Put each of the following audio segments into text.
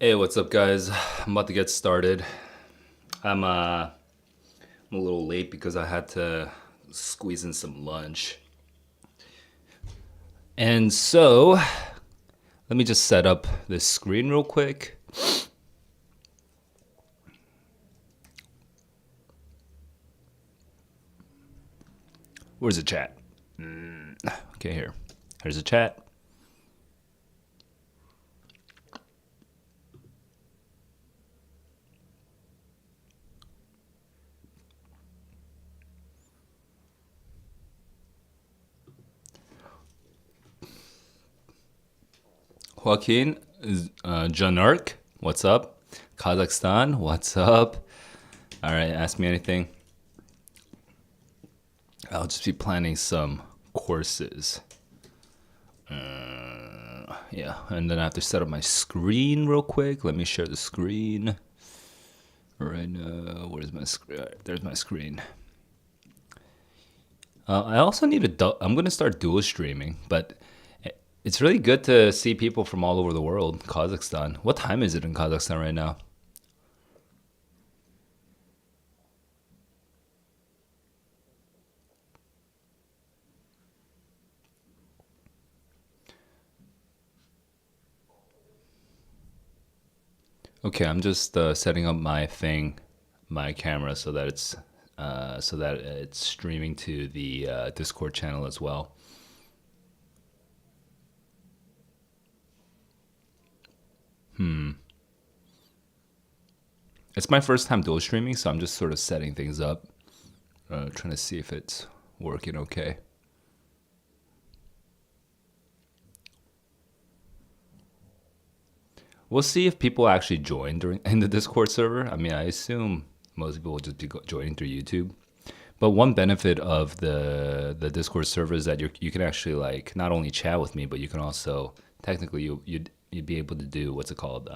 Hey, what's up, guys? I'm about to get started. I'm a little late because I had to squeeze in some lunch. And so, let me just set up this screen real quick. Where's the chat? Okay, here. Here's the chat. Joaquin, Janark, what's up? Kazakhstan, what's up? All right, ask me anything. I'll just be planning some courses. Yeah, and then I have to set up my screen real quick. Let me share the screen. Right now, where's my screen? Right, there's my screen. I also need I'm gonna start dual streaming, but it's really good to see people from all over the world. Kazakhstan. What time is it in Kazakhstan right now? Okay, I'm just setting up my my camera, so that it's streaming to the Discord channel as well. It's my first time dual streaming, so I'm just sort of setting things up, trying to see if it's working okay. We'll see if people actually join in the Discord server. I mean, I assume most people will just be joining through YouTube. But one benefit of the Discord server is that you can actually like not only chat with me, but you can also technically you'd be able to do what's it called?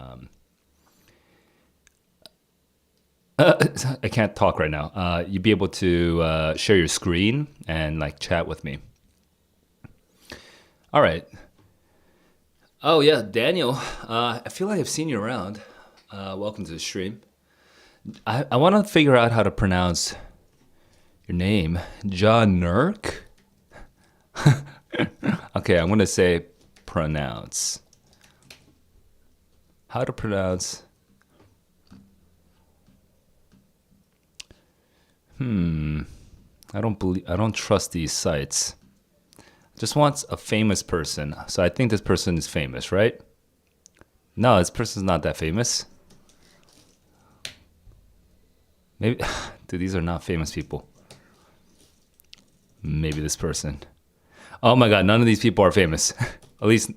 I can't talk right now. You'd be able to share your screen and like chat with me. All right. Oh yeah, Daniel. I feel like I've seen you around. Welcome to the stream. I want to figure out how to pronounce your name, John Nurk. Okay, I'm gonna say pronounce. How to pronounce? I don't trust these sites. Just wants a famous person. So I think this person is famous, right? No, this person's not that famous. Maybe, dude, these are not famous people. Maybe this person. Oh my god, none of these people are famous. At least,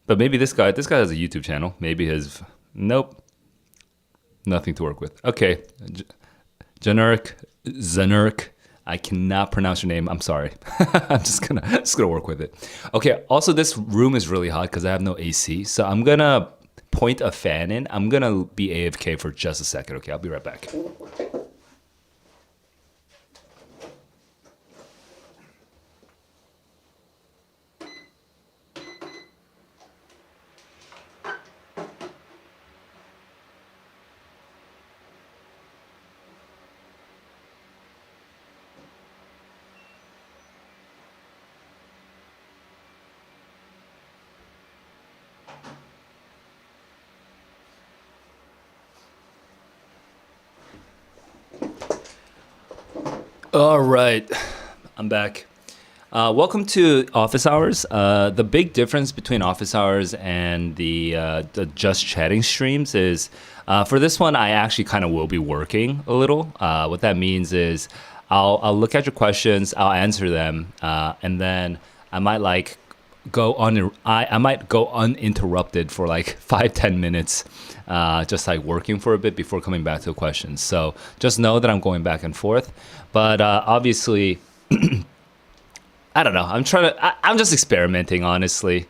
but maybe this guy. This guy has a YouTube channel. Maybe his. Nope. Nothing to work with. Okay, Zanurk. I cannot pronounce your name. I'm sorry. I'm just gonna work with it. Okay. Also, this room is really hot because I have no AC. So I'm gonna point a fan in. I'm gonna be AFK for just a second. Okay, I'll be right back. All right, I'm back. Welcome to office hours. The big difference between office hours and the just chatting streams is for this one, I actually kind of will be working a little. What that means is I'll look at your questions, I'll answer them, and then I might like I might go uninterrupted for like 5-10 minutes, just like working for a bit before coming back to the questions. So just know that I'm going back and forth. But obviously, I don't know. I'm just experimenting, honestly.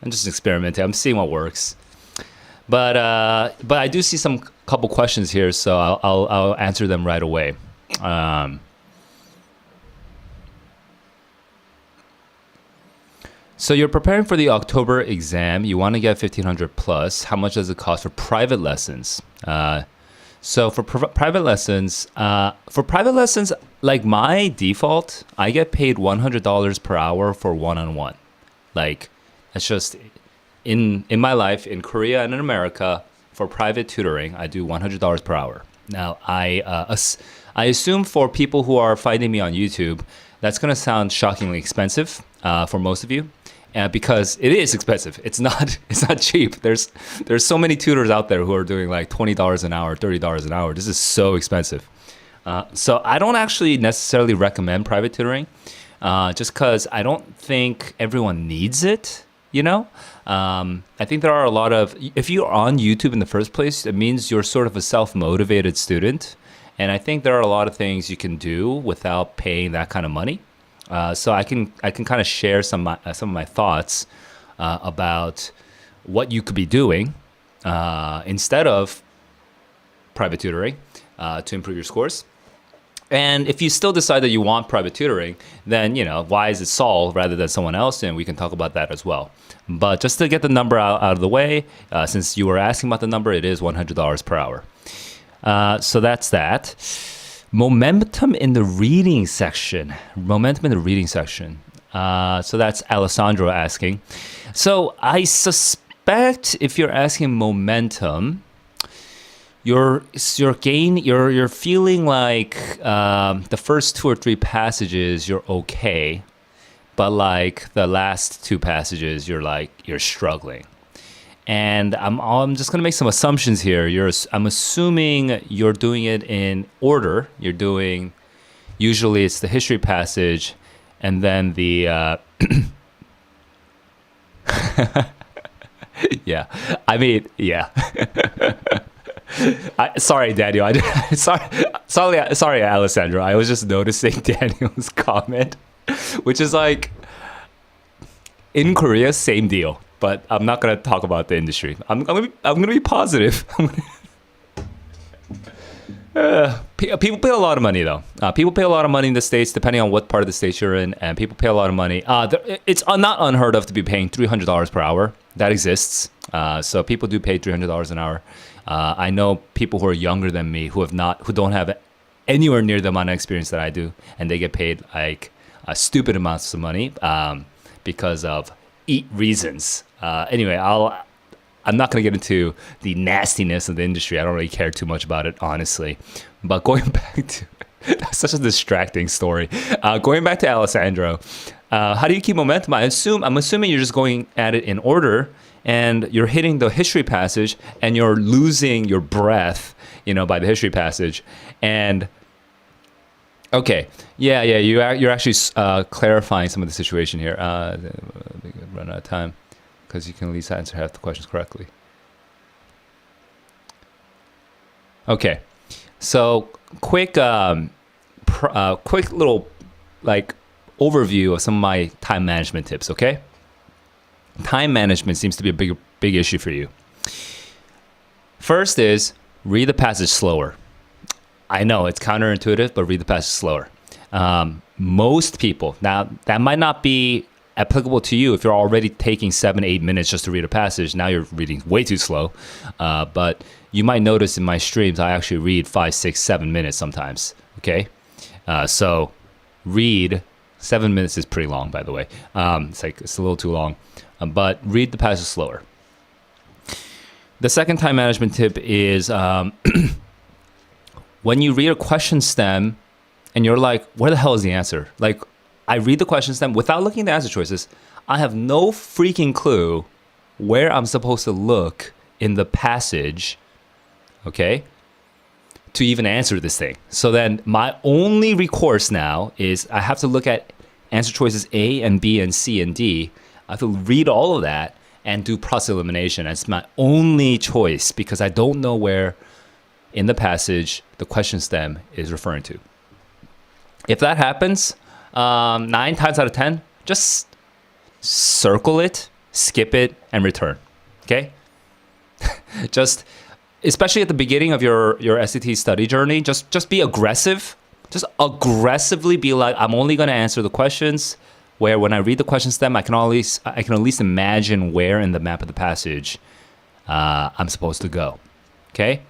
I'm just experimenting. I'm seeing what works. But I do see some couple questions here, so I'll answer them right away. So you're preparing for the October exam. You want to get 1500 plus. How much does it cost for private lessons? So for private lessons, like my default, I get paid $100 per hour for one-on-one. Like, that's just in my life in Korea and in America for private tutoring. I do $100 per hour. Now, I assume for people who are finding me on YouTube, that's going to sound shockingly expensive for most of you. Because it is expensive. It's not cheap. There's so many tutors out there who are doing like $20 an hour, $30 an hour. This is so expensive. So I don't actually necessarily recommend private tutoring, just because I don't think everyone needs it. You know, I think there are a lot of, if you're on YouTube in the first place, it means you're sort of a self-motivated student. And I think there are a lot of things you can do without paying that kind of money. So I can kind of share some of my thoughts about what you could be doing instead of private tutoring to improve your scores. And if you still decide that you want private tutoring, then, you know, why is it Saul rather than someone else? And we can talk about that as well. But just to get the number out of the way, since you were asking about the number, it is $100 per hour. So that's that. Momentum in the reading section. So that's Alessandro asking. So I suspect if you're asking momentum, you're feeling like the first 2 or 3 passages you're okay, but like the last 2 passages you're struggling. And I'm just gonna make some assumptions here. I'm assuming you're doing it in order. You're doing, usually it's the history passage, and then the yeah. I mean, yeah. Sorry, Daniel. Sorry, Alessandro. I was just noticing Daniel's comment, which is like, in Korea, same deal. But I'm not gonna talk about the industry. I'm gonna be positive. People pay a lot of money though. People pay a lot of money in the States, depending on what part of the States you're in, and people pay a lot of money. It's not unheard of to be paying $300 per hour. That exists. So people do pay $300 an hour. I know people who are younger than me who don't have anywhere near the amount of experience that I do, and they get paid like stupid amounts of money because of reasons. Anyway, I'm not going to get into the nastiness of the industry. I don't really care too much about it, honestly. But going back to that's such a distracting story. Going back to Alessandro, how do you keep momentum? I'm assuming you're just going at it in order, and you're hitting the history passage, and you're losing your breath, by the history passage, and. Okay. Yeah. You're actually clarifying some of the situation here. Run out of time because you can at least answer half the questions correctly. Okay. So quick little like overview of some of my time management tips. Okay. Time management seems to be a big issue for you. First is read the passage slower. I know it's counterintuitive, but read the passage slower. Most people, now that might not be applicable to you if you're already taking 7-8 minutes just to read a passage. Now you're reading way too slow. But you might notice in my streams, I actually read 5, 6, 7 minutes sometimes. Okay. So read 7 minutes is pretty long, by the way. It's a little too long, but read the passage slower. The second time management tip is, when you read a question stem and you're like, where the hell is the answer? Like, I read the question stem without looking at the answer choices. I have no freaking clue where I'm supposed to look in the passage, okay, to even answer this thing. So then my only recourse now is I have to look at answer choices A and B and C and D. I have to read all of that and do process elimination. That's my only choice because I don't know where in the passage the question stem is referring to. If that happens, 9 times out of 10, just circle it, skip it, and return. Okay? Just, especially at the beginning of your SAT study journey, just be aggressive. Just aggressively be like, I'm only going to answer the questions where when I read the question stem, I can at least imagine where in the map of the passage I'm supposed to go. Okay.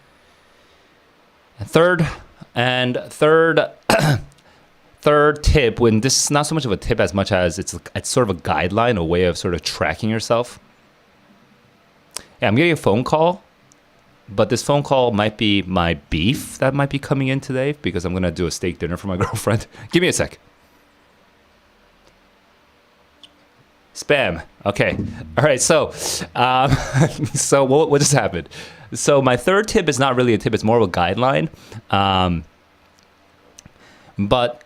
And third third tip, when this is not so much of a tip as much as it's sort of a guideline, a way of sort of tracking yourself. Yeah, I'm getting a phone call, but this phone call might be my beef that might be coming in today because I'm going to do a steak dinner for my girlfriend. Give me a sec. Spam. Okay. All right. So, so what just happened? So my third tip is not really a tip. It's more of a guideline. But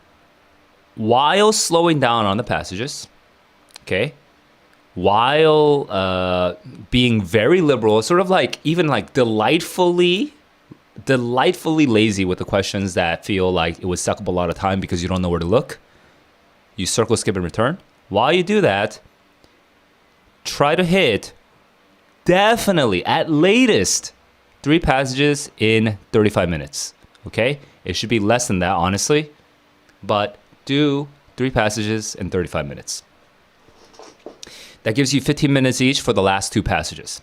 while slowing down on the passages, okay, while being very liberal, sort of like even like delightfully lazy with the questions that feel like it would suck up a lot of time because you don't know where to look, you circle, skip, and return. While you do that, try to hit definitely at latest 3 passages in 35 minutes. Okay, it should be less than that, honestly, but do 3 passages in 35 minutes. That gives you 15 minutes each for the last 2 passages.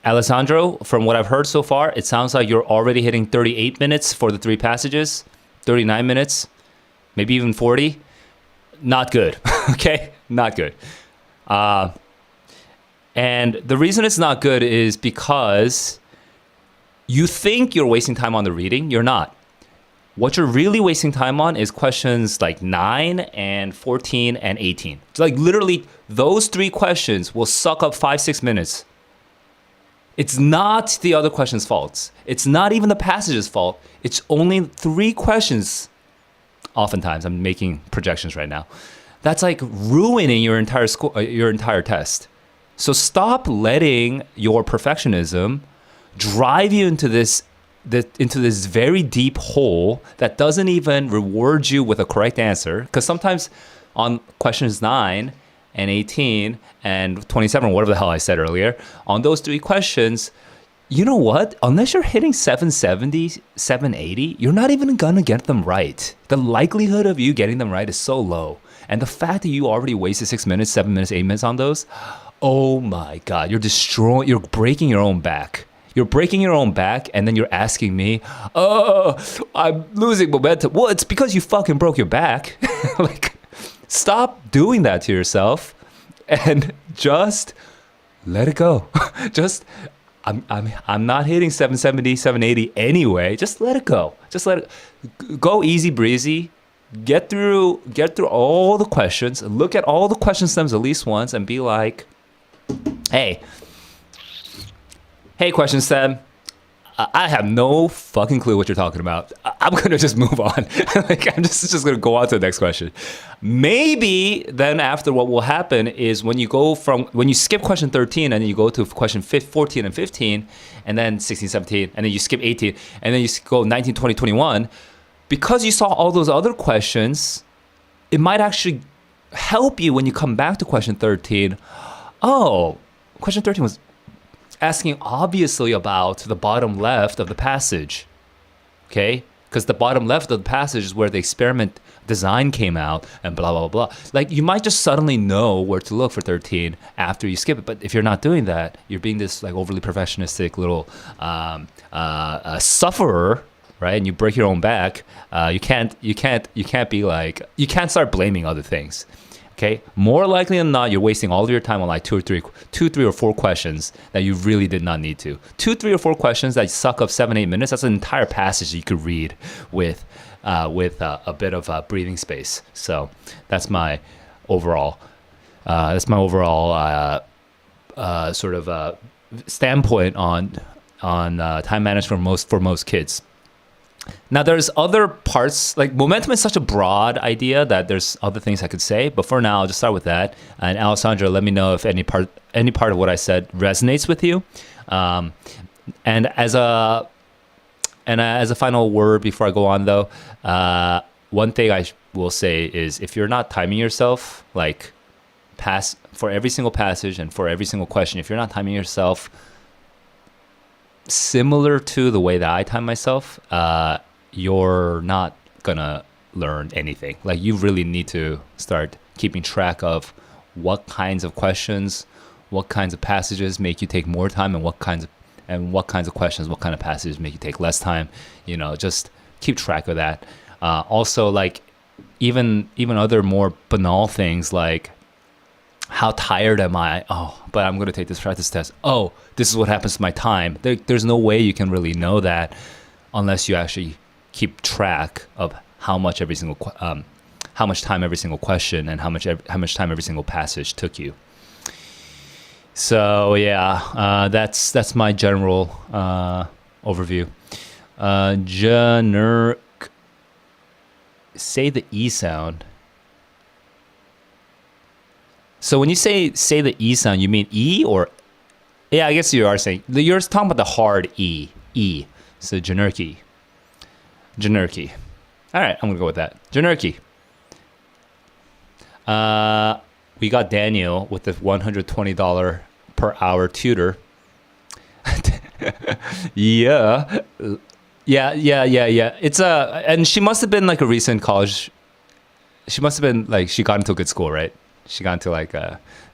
Alessandro, from what I've heard so far, it sounds like you're already hitting 38 minutes for the 3 passages, 39 minutes, maybe even 40. Not good. Okay, not good. And the reason it's not good is because you think you're wasting time on the reading. You're not. What you're really wasting time on is questions like 9 and 14 and 18. It's like literally those 3 questions will suck up 5-6 minutes. It's not the other questions' faults. It's not even the passage's fault. It's only 3 questions. Oftentimes, I'm making projections right now. That's like ruining your entire your entire test. So stop letting your perfectionism drive you into this very deep hole that doesn't even reward you with a correct answer. Because sometimes on questions 9 and 18 and 27, whatever the hell I said earlier, on those 3 questions, you know what? Unless you're hitting 770, 780, you're not even gonna get them right. The likelihood of you getting them right is so low. And the fact that you already wasted 6 minutes, 7 minutes, 8 minutes on those, oh my God, you're breaking your own back. You're breaking your own back, and then you're asking me, oh, I'm losing momentum. Well, it's because you fucking broke your back. Like, stop doing that to yourself and just let it go. I'm not hitting 770, 780 anyway. Just let it go. Just let it go easy breezy. Get through all the questions. Look at all the question stems at least once and be like, hey, question stem, I have no fucking clue what you're talking about. I'm gonna just move on. Like, I'm just gonna go on to the next question. Maybe then after, what will happen is when you skip question 13 and then you go to question 14 and 15 and then 16, 17 and then you skip 18 and then you go 19, 20, 21, because you saw all those other questions, it might actually help you when you come back to question 13. Oh, question 13 was asking obviously about the bottom left of the passage, okay? Because the bottom left of the passage is where the experiment design came out and blah, blah, blah. Like, you might just suddenly know where to look for 13 after you skip it. But if you're not doing that, you're being this like overly perfectionistic little sufferer, right? And you break your own back. You can't be like, you can't start blaming other things. Okay, more likely than not, you're wasting all of your time on like 2, 3, or 4 questions that you really did not need to. 2, 3, or 4 questions that suck up 7, 8 minutes. That's an entire passage you could read with a bit of breathing space. So that's my overall sort of standpoint on time management for most kids. Now, there's other parts, like momentum is such a broad idea that there's other things I could say, but for now, I'll just start with that. And Alessandra, let me know if any part of what I said resonates with you. And as a final word before I go on, though, one thing I will say is if you're not timing yourself, like for every single passage and for every single question, if you're not timing yourself similar to the way that I time myself, you're not gonna learn anything. Like, you really need to start keeping track of what kinds of questions, what kinds of passages make you take more time, and what kinds of questions, what kind of passages make you take less time. Just keep track of that. Also, like even other more banal things like how tired am I? Oh, but I'm going to take this practice test. Oh, this is what happens to my time. There's no way you can really know that unless you actually keep track of how much time every single question and how much time every single passage took you. So yeah, that's my general overview. Say the E sound. So when you say the E sound, you mean E or? Yeah, I guess you are saying you're talking about the hard E. E. So Janurki. All right, I'm gonna go with that. Janurki. We got Daniel with the $120 per hour tutor. Yeah. It's and she must have been like a recent college. She must have been like she got into a good school, right? She got into like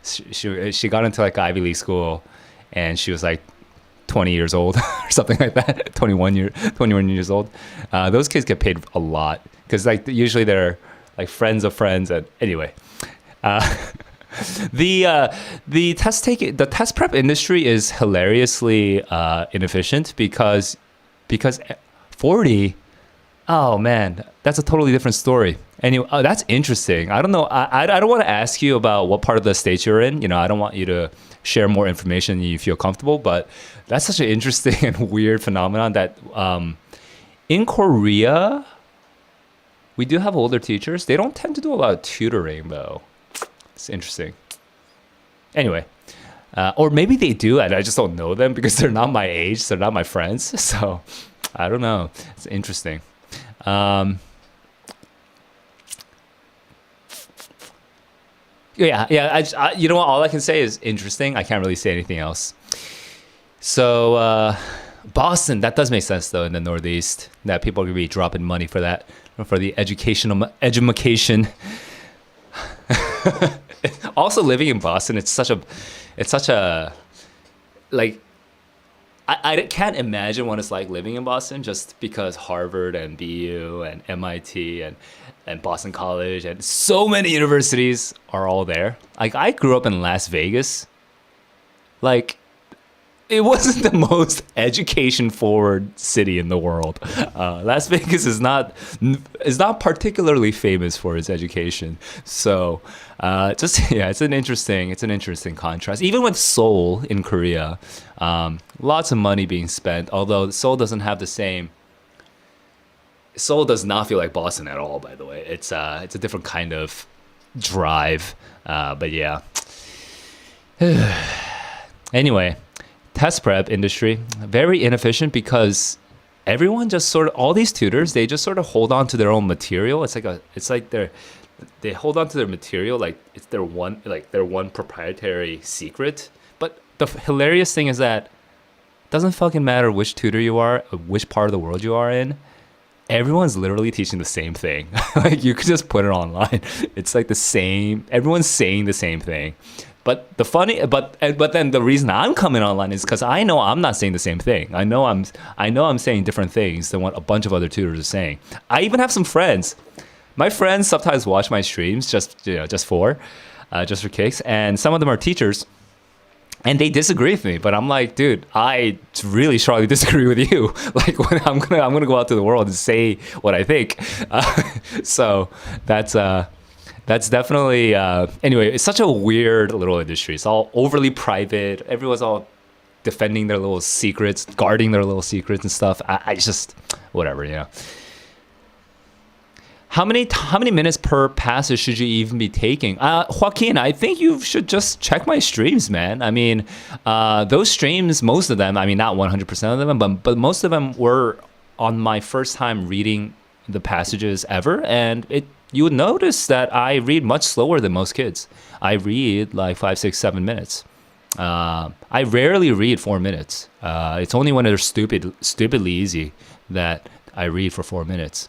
she got into like Ivy League school, and she was like 20 years old or something like that. 21 years old. Those kids get paid a lot because like usually they're like friends of friends. And anyway, the test prep industry is hilariously inefficient because 40. Oh man, that's a totally different story. Anyway, that's interesting. I don't know. I don't want to ask you about what part of the state you're in. I don't want you to share more information than you feel comfortable. But that's such an interesting and weird phenomenon that in Korea, we do have older teachers. They don't tend to do a lot of tutoring, though. It's interesting. Anyway, or maybe they do, and I just don't know them because they're not my age. They're not my friends. So I don't know. It's interesting. Yeah. You know what? All I can say is interesting. I can't really say anything else. So Boston, that does make sense though in the Northeast that people are gonna be dropping money for that, for the education. Also, living in Boston, it's such a like. I can't imagine what it's like living in Boston just because Harvard and BU and MIT and Boston College and so many universities are all there. Like I grew up in Las Vegas. Like it wasn't the most education forward city in the world. Las Vegas is not particularly famous for its education. So it's an interesting contrast. Even with Seoul in Korea, lots of money being spent. Although Seoul doesn't have the same. Seoul does not feel like Boston at all. By the way, it's a different kind of drive. But yeah. Anyway. Test prep industry, very inefficient because everyone just sort of, all these tutors, they just sort of hold on to their own material. It's like they hold on to their material like it's their one proprietary secret. But the hilarious thing is that it doesn't fucking matter which tutor you are, which part of the world you are in. Everyone's literally teaching the same thing. Like you could just put it online. It's like the same. Everyone's saying the same thing. But then the reason I'm coming online is because I know I'm not saying the same thing. I know I'm saying different things than what a bunch of other tutors are saying. I even have some friends. My friends sometimes watch my streams just for kicks, and some of them are teachers, and they disagree with me. But I'm like, dude, I really strongly disagree with you. Like when I'm gonna go out to the world and say what I think. So that's definitely anyway. It's such a weird little industry. It's all overly private. Everyone's all defending their little secrets, guarding their little secrets and stuff. I just whatever. How many minutes per passage should you even be taking? Joaquin, I think you should just check my streams, man. I mean, those streams, most of them. I mean, not 100% of them, but most of them were on my first time reading the passages ever, and you would notice that I read much slower than most kids. I read like 5, 6, 7 minutes. I rarely read 4 minutes. It's only when they're stupidly easy that I read for 4 minutes.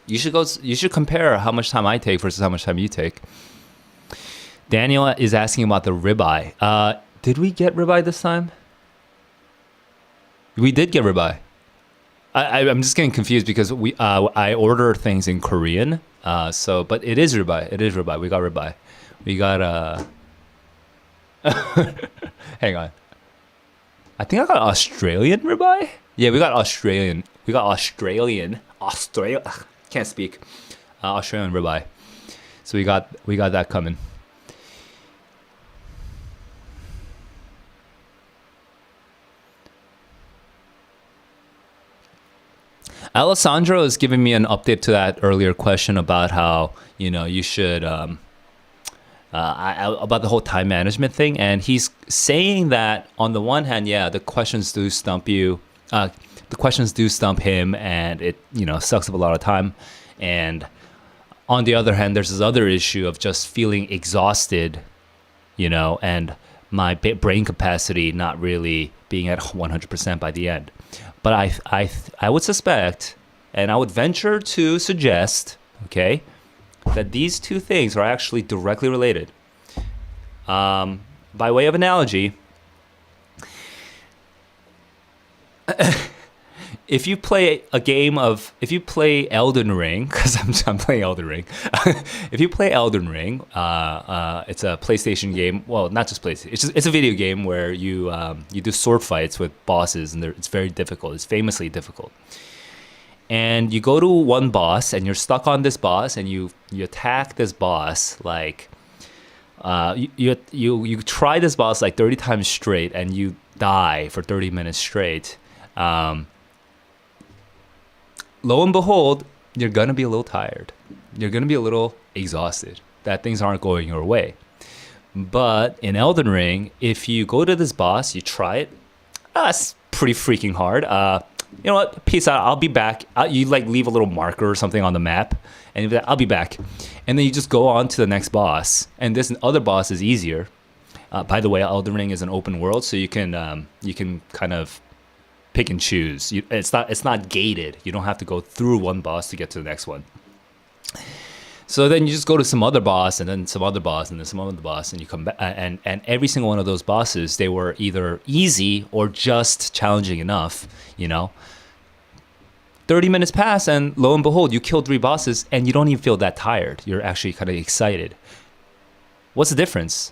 You should compare how much time I take versus how much time you take. Daniel is asking about the ribeye. Did we get ribeye this time? We did get ribeye. I'm just getting confused because I order things in Korean. But it is ribeye. It is ribeye. We got ribeye. We got hang on. I think I got Australian ribeye. Yeah, we got Australian. Australia. Can't speak. Australian ribeye. So we got that coming. Alessandro is giving me an update to that earlier question about how you should about the whole time management thing, and he's saying that on the one hand, yeah, the questions do stump you. The questions do stump him, and it sucks up a lot of time. And on the other hand, there's this other issue of just feeling exhausted, and my brain capacity not really being at 100% by the end. But I would suspect, and I would venture to suggest, okay, that these two things are actually directly related. By way of analogy, if you play Elden Ring, because I'm playing Elden Ring. If you play Elden Ring, it's a PlayStation game. Well, not just PlayStation. It's a video game where you do sword fights with bosses, and it's very difficult. It's famously difficult. And you go to one boss, and you're stuck on this boss, and you attack this boss like you try this boss like 30 times straight, and you die for 30 minutes straight. Lo and behold, you're going to be a little tired. You're going to be a little exhausted that things aren't going your way. But in Elden Ring, if you go to this boss, you try it, it's pretty freaking hard. You know what? Peace out. I'll be back. You leave a little marker or something on the map, and you'll be like, I'll be back. And then you just go on to the next boss. And this other boss is easier. By the way, Elden Ring is an open world, so you can kind of pick and choose. It's not gated. You don't have to go through one boss to get to the next one. So then you just go to some other boss, and then some other boss, and then some other boss, and you come back. And every single one of those bosses, they were either easy or just challenging enough. 30 minutes pass, and lo and behold, you killed 3 bosses, and you don't even feel that tired. You're actually kind of excited. What's the difference?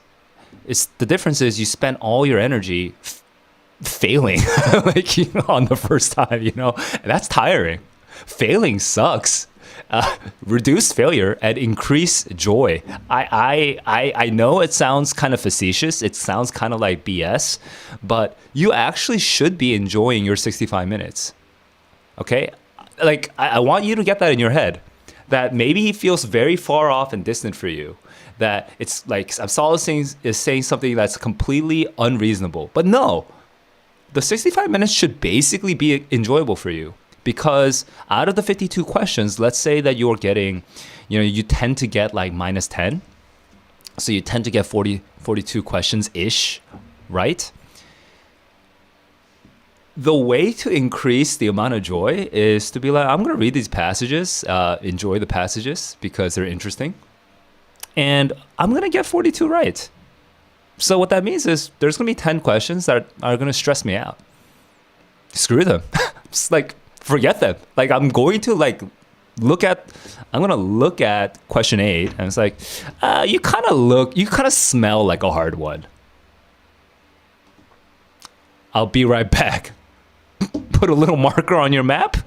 The difference is you spent all your energy failing on the first time, and that's tiring. Failing sucks. Reduce failure and increase joy. I know it sounds kind of facetious. It sounds kind of like BS, but you actually should be enjoying your 65 minutes. Okay? I want you to get that in your head, that maybe it feels very far off and distant for you. That it's like Saul is saying something that's completely unreasonable. But no, the 65 minutes should basically be enjoyable for you, because out of the 52 questions, let's say that you're getting, you tend to get like minus 10. So you tend to get 42 questions-ish, right? The way to increase the amount of joy is to be like, I'm going to read these passages, enjoy the passages because they're interesting. And I'm going to get 42 right. So what that means is there's going to be 10 questions that are going to stress me out. Screw them. Just forget them. I'm going to look at question 8, and it's like, you kind of smell like a hard one. I'll be right back. Put a little marker on your map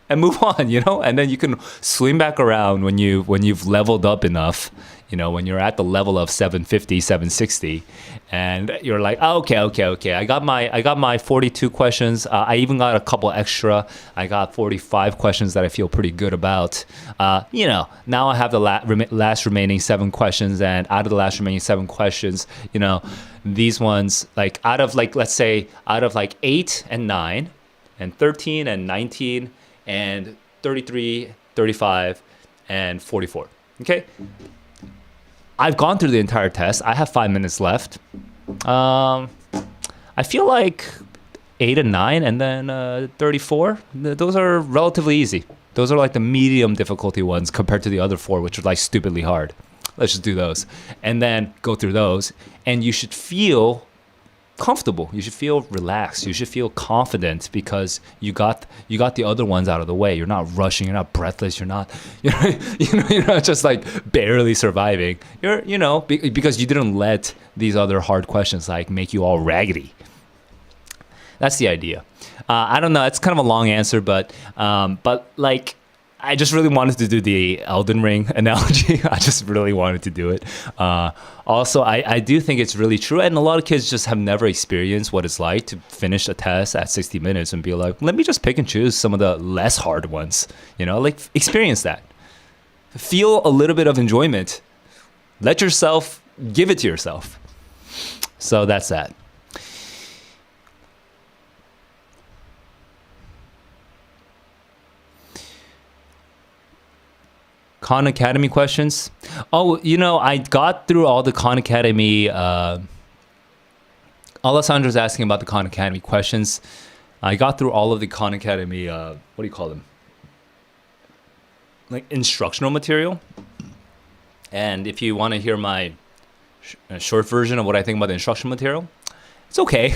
and move on, and then you can swing back around when you've leveled up enough, when you're at the level of 750, 760, and you're like, okay. I got my 42 questions. I even got a couple extra. I got 45 questions that I feel pretty good about. Now I have the last remaining 7 questions, and out of the last remaining 7 questions, these ones, out of let's say out of 8 and 9 and 13 and 19 and 33, 35 and 44. Okay? I've gone through the entire test. I have 5 minutes left. I feel like 8 and 9 and then 34, those are relatively easy. Those are like the medium difficulty ones compared to the other 4, which are like stupidly hard. Let's just do those. And then go through those. And you should feel comfortable. You should feel relaxed. You should feel confident because you got the other ones out of the way. You're not rushing. You're not breathless. You're not you're not just like barely surviving. You're because you didn't let these other hard questions like make you all raggedy. That's the idea. I don't know. It's kind of a long answer, but like, I just really wanted to do the Elden Ring analogy. I just really wanted to do it. Also, I do think it's really true. And a lot of kids just have never experienced what it's like to finish a test at 60 minutes and be like, let me just pick and choose some of the less hard ones. Like experience that. Feel a little bit of enjoyment. Let yourself give it to yourself. So that's that. Khan Academy questions. Oh, I got through all the Khan Academy. Alessandro's asking about the Khan Academy questions. I got through all of the Khan Academy, what do you call them? Like instructional material. And if you want to hear my short version of what I think about the instructional material, it's okay.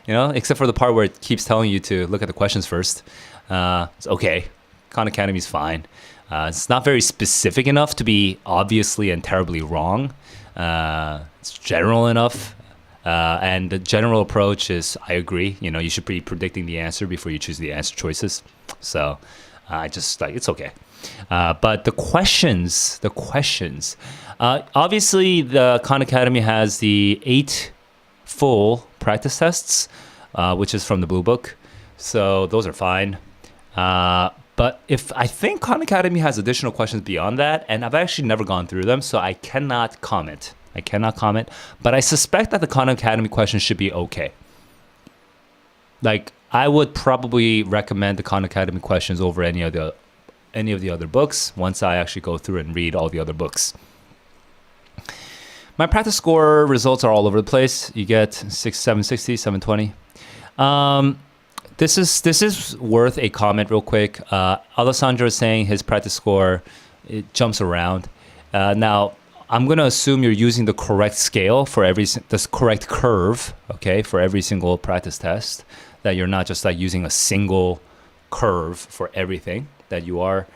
Except for the part where it keeps telling you to look at the questions first. It's okay. Khan Academy's fine. It's not very specific enough to be obviously and terribly wrong. It's general enough. And the general approach is, I agree, you should be predicting the answer before you choose the answer choices. So I just like, it's okay. But the questions, obviously the Khan Academy has the 8 full practice tests, which is from the Blue Book. So those are fine. But I think Khan Academy has additional questions beyond that, and I've actually never gone through them, so I cannot comment. But I suspect that the Khan Academy questions should be okay. Like, I would probably recommend the Khan Academy questions over any of the other books once I actually go through and read all the other books. My practice score results are all over the place. You get 760, 720. This is worth a comment real quick. Alessandro is saying his practice score, it jumps around. Now, I'm going to assume you're using the correct scale for the correct curve, okay, for every single practice test, that you're not just like using a single curve for everything, that you are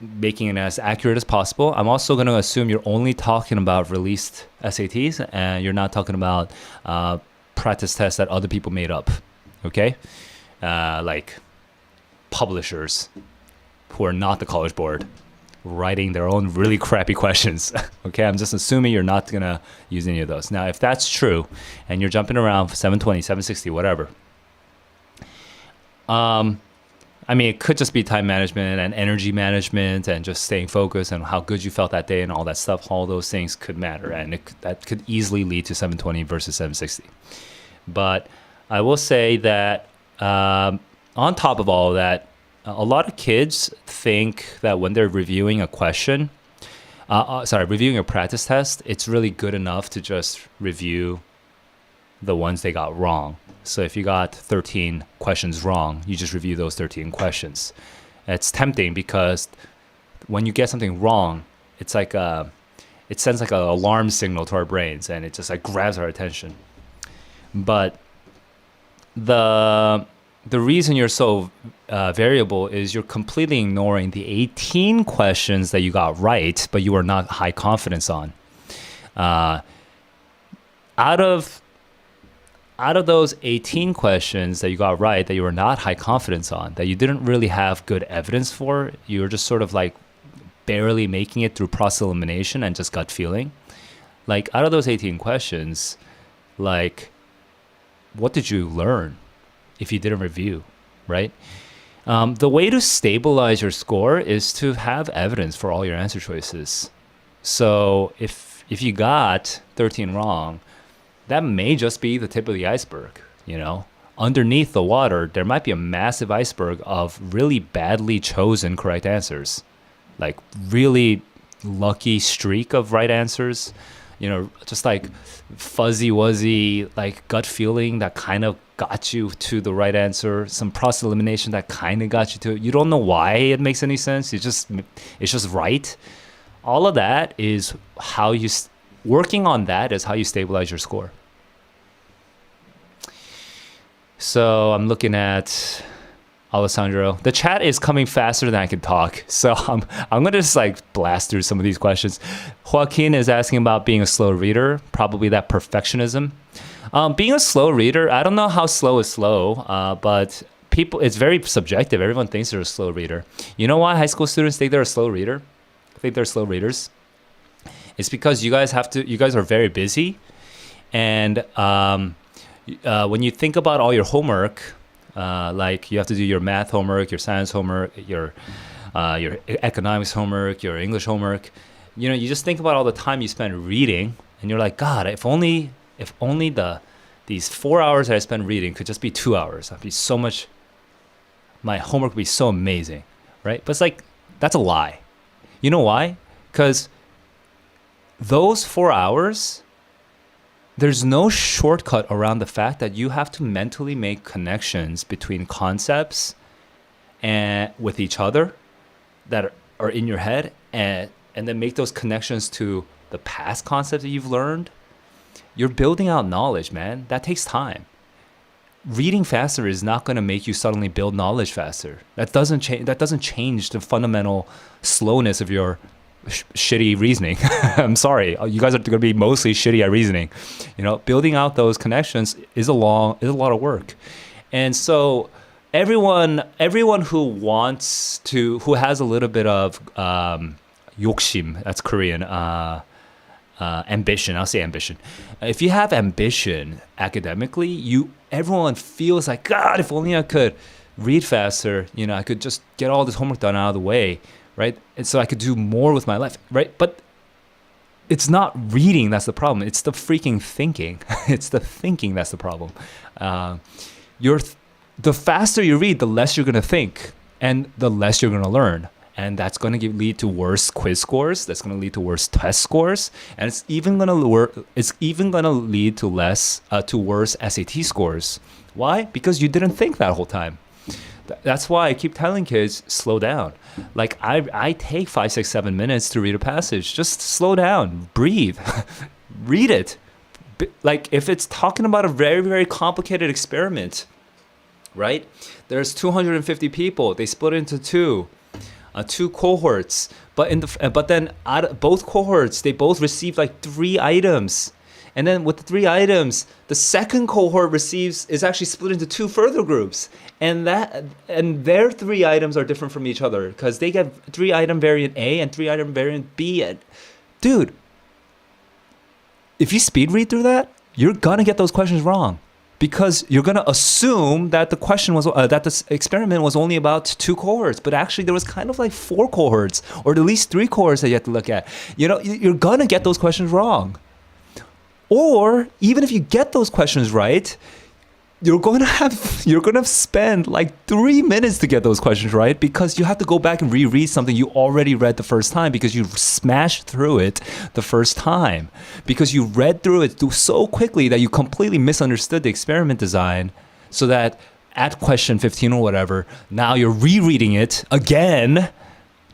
making it as accurate as possible. I'm also going to assume you're only talking about released SATs and you're not talking about practice tests that other people made up. Okay, like publishers who are not the College Board writing their own really crappy questions. Okay, I'm just assuming you're not gonna use any of those. Now, if that's true, and you're jumping around 720, 760, whatever. It could just be time management and energy management and just staying focused and how good you felt that day and all that stuff. All those things could matter, and that could easily lead to 720 versus 760. But I will say that on top of all of that, a lot of kids think that when they're reviewing a question, reviewing a practice test, it's really good enough to just review the ones they got wrong. So if you got 13 questions wrong, you just review those 13 questions. It's tempting because when you get something wrong, it's like it sends like an alarm signal to our brains, and it just like grabs our attention. But the reason you're so variable is you're completely ignoring the 18 questions that you got right, but you are not high confidence on. Out of those 18 questions that you got right, that you were not high confidence on, that you didn't really have good evidence for, you were just sort of like barely making it through process elimination and just gut feeling. Like, out of those 18 questions, like, what did you learn if you didn't review, right? The way to stabilize your score is to have evidence for all your answer choices. So if you got 13 wrong, that may just be the tip of the iceberg, Underneath the water, there might be a massive iceberg of really badly chosen correct answers, like really lucky streak of right answers, just like fuzzy wuzzy, like gut feeling that kind of got you to the right answer, some process elimination that kind of got you to it. You don't know why it makes any sense. It's just right. All of that is how working on that is how you stabilize your score. So I'm looking at Alessandro. The chat is coming faster than I can talk. So I'm gonna just like blast through some of these questions. Joaquin is asking about being a slow reader, probably that perfectionism. Being a slow reader, I don't know how slow is slow, but it's very subjective. Everyone thinks they're a slow reader. You know why high school students think they're a slow reader? I think they're slow readers. It's because you guys are very busy, and when you think about all your homework, like you have to do your math homework, your science homework, your economics homework, your English homework. You just think about all the time you spend reading, and you're like, God, if only these 4 hours that I spend reading could just be 2 hours. I'd be so much. My homework would be so amazing, right? But it's like that's a lie. You know why? Because those 4 hours. There's no shortcut around the fact that you have to mentally make connections between concepts and with each other that are in your head, and then make those connections to the past concepts that you've learned. You're building out knowledge, man. That takes time. Reading faster is not going to make you suddenly build knowledge faster. That doesn't change the fundamental slowness of your shitty reasoning. I'm sorry, you guys are going to be mostly shitty at reasoning. Building out those connections is a lot of work. And so everyone who has a little bit of 욕심, that's Korean, ambition. I'll say ambition. If you have ambition academically, everyone feels like, God, if only I could read faster, I could just get all this homework done out of the way. Right? And so I could do more with my life, right? But it's not reading that's the problem. It's the freaking thinking. It's the thinking that's the problem. The faster you read, the less you're going to think, and the less you're going to learn. And that's going to lead to worse quiz scores. That's going to lead to worse test scores, and it's even going to lead to worse SAT scores. Why? Because you didn't think that whole time. That's why I keep telling kids, slow down. Like I take 5, 6, 7 minutes to read a passage. Just slow down, breathe, read it. Like if it's talking about a very, very complicated experiment, right? There's 250 people. They split into two cohorts. But then out of both cohorts, they both received like 3 items. And then with the 3 items, the second cohort is actually split into 2 further groups. And their 3 items are different from each other because they get 3 item variant A and 3 item variant B. And dude, if you speed read through that, you're gonna get those questions wrong because you're gonna assume that the question was that this experiment was only about 2 cohorts, but actually there was kind of like 4 cohorts or at least 3 cohorts that you have to look at. You're gonna get those questions wrong. Or even if you get those questions right, you're going to spend like 3 minutes to get those questions right because you have to go back and reread something you already read the first time because you smashed through it the first time because you read through it so quickly that you completely misunderstood the experiment design, so that at question 15 or whatever, now you're rereading it again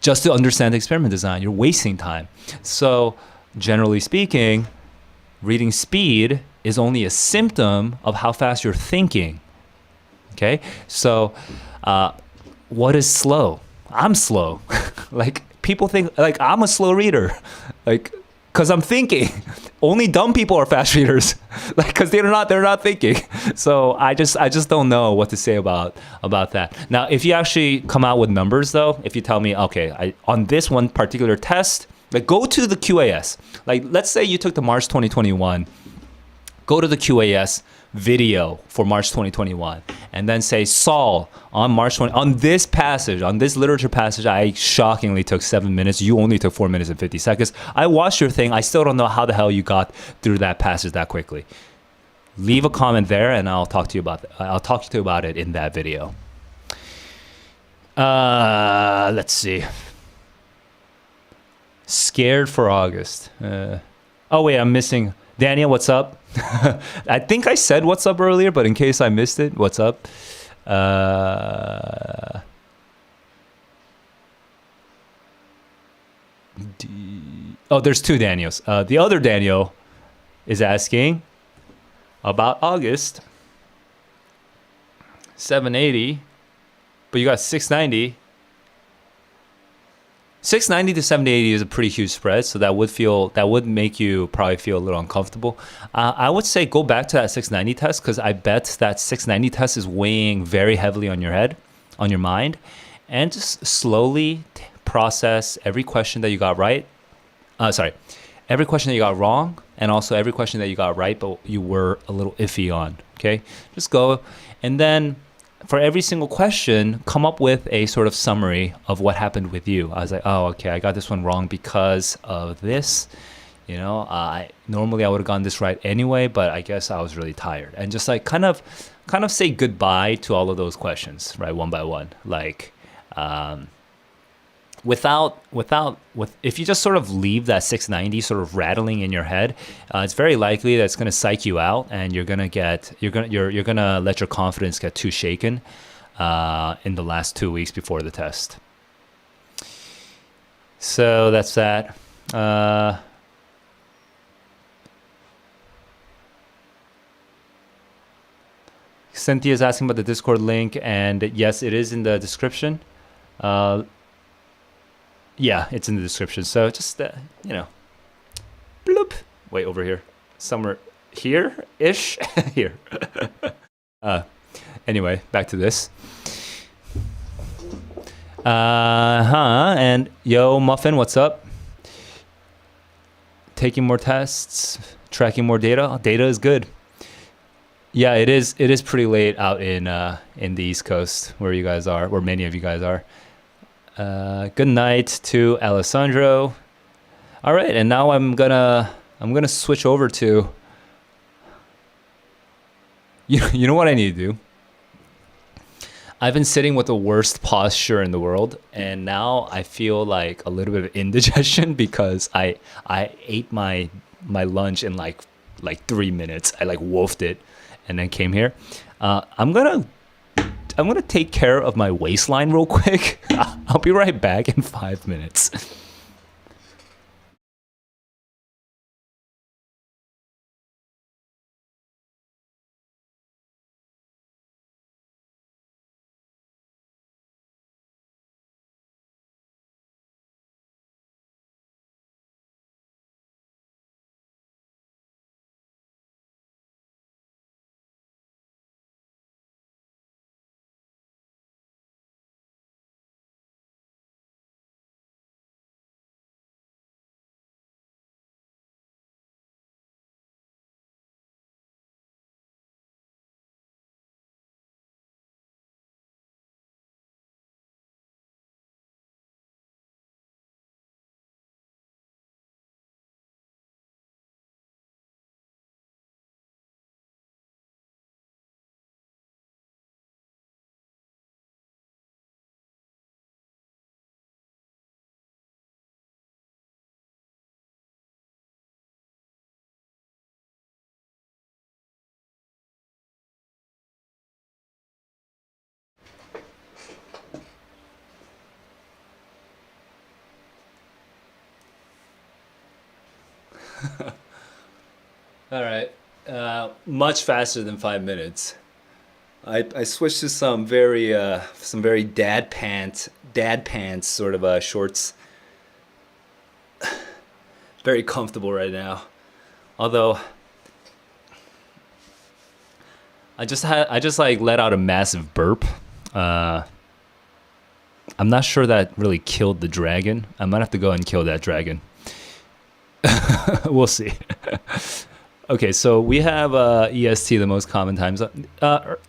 just to understand the experiment design. You're wasting time. So generally speaking, reading speed is only a symptom of how fast you're thinking. Okay? So, what is slow? I'm slow. Like, people think, like, I'm a slow reader. Like, because I'm thinking. Only dumb people are fast readers. Like, because they're not thinking. So, I just don't know what to say about that. Now, if you actually come out with numbers, though, if you tell me, okay, on this one particular test, like, go to the QAS. Like, let's say you took the March 2021. Go to the QAS video for March 2021, and then say, Saul, on this literature passage, I shockingly took 7 minutes. You only took 4 minutes and 50 seconds. I watched your thing. I still don't know how the hell you got through that passage that quickly. Leave a comment there, and I'll talk to you about it in that video. Let's see. Scared for August. Oh wait, I'm missing Daniel. What's up? I think I said what's up earlier, but in case I missed it, what's up? Uh, oh, there's two Daniels. The other Daniel is asking about August 780, but you got 690. 690 to 780 is a pretty huge spread, so that would make you probably feel a little uncomfortable. I would say go back to that 690 test because I bet that 690 test is weighing very heavily on your head, on your mind, and just slowly process every question that you got right. Every question that you got wrong, and also every question that you got right, but you were a little iffy on. Okay, just go, and then for every single question, come up with a sort of summary of what happened with you. I was like, oh, okay, I got this one wrong because of this. Normally I would have gotten this right anyway, but I guess I was really tired. And just like kind of say goodbye to all of those questions, right, one by one. Like, if you just sort of leave that 690 sort of rattling in your head, it's very likely that it's going to psych you out, and you're gonna let your confidence get too shaken in the last 2 weeks before the test. So that's that. Cynthia's asking about the Discord link, and yes, it is in the description. Yeah, it's in the description. So just, bloop. Wait, over here. Somewhere here-ish? Here. Anyway, back to this. And yo, Muffin, what's up? Taking more tests, tracking more data. Data is good. Yeah, it is pretty late out in the East Coast where you guys are, where many of you guys are. Good night to Alessandro. All right, and now I'm gonna switch over to you know what I need to do? I've been sitting with the worst posture in the world, and now I feel like a little bit of indigestion because I ate my lunch in like 3 minutes. I like wolfed it and then came here. I'm gonna take care of my waistline real quick. I'll be right back in 5 minutes. All right. Much faster than 5 minutes. I switched to some very dad pants sort of shorts. Very comfortable right now. Although I just like let out a massive burp. I'm not sure that really killed the dragon. I might have to go and kill that dragon. We'll see. Okay, so we have EST, the most common times.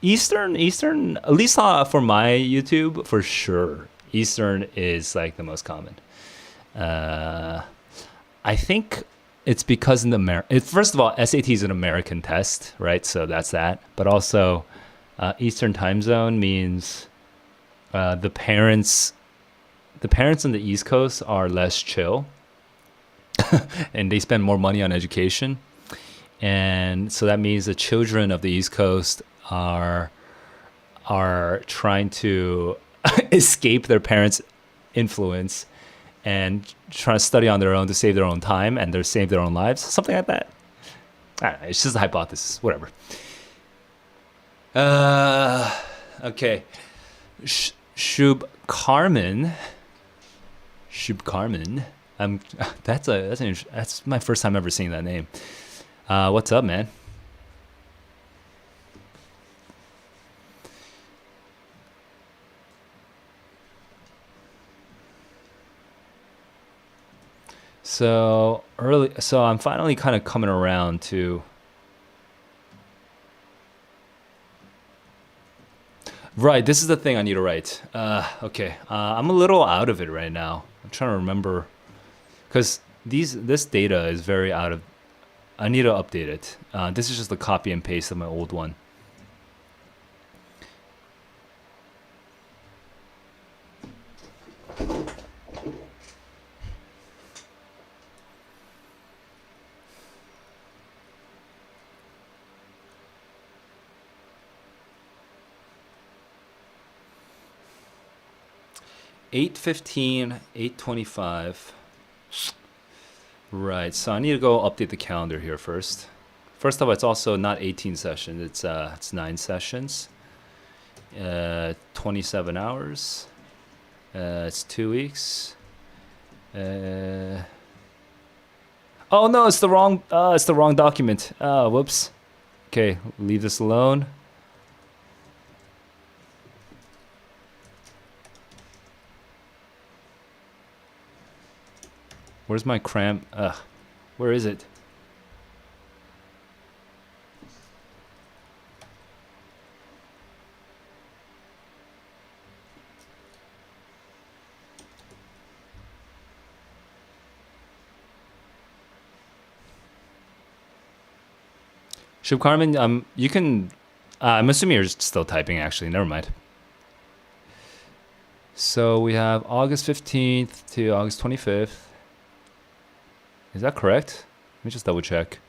Eastern, at least for my YouTube, for sure. Eastern is like the most common. I think it's because first of all, SAT is an American test, right? So that's that. But also, Eastern time zone means the parents on the East Coast are less chill. and they spend more money on education. And so that means the children of the East Coast are trying to escape their parents' influence and trying to study on their own to save their own time and to save their own lives, something like that. I don't know, it's just a hypothesis, whatever. Okay. Shub Carmen. That's my first time ever seeing that name. What's up, man? So I'm finally kind of coming around to. Right, this is the thing I need to write. Okay, I'm a little out of it right now. I'm trying to remember, because this data is very out of. I need to update it. This is just the copy and paste of my old one. $8:15, $8:25. Right, so I need to go update the calendar here first. First of all, it's also not 18 sessions. It's 9 sessions. 27 hours. It's 2 weeks. Oh no, it's the wrong document. Whoops. Okay, leave this alone. Where's my cram? Where is it? Shub Carmen, you can. I'm assuming you're still typing. Actually, never mind. So we have August 15th to August 25th. Is that correct? Let me just double check.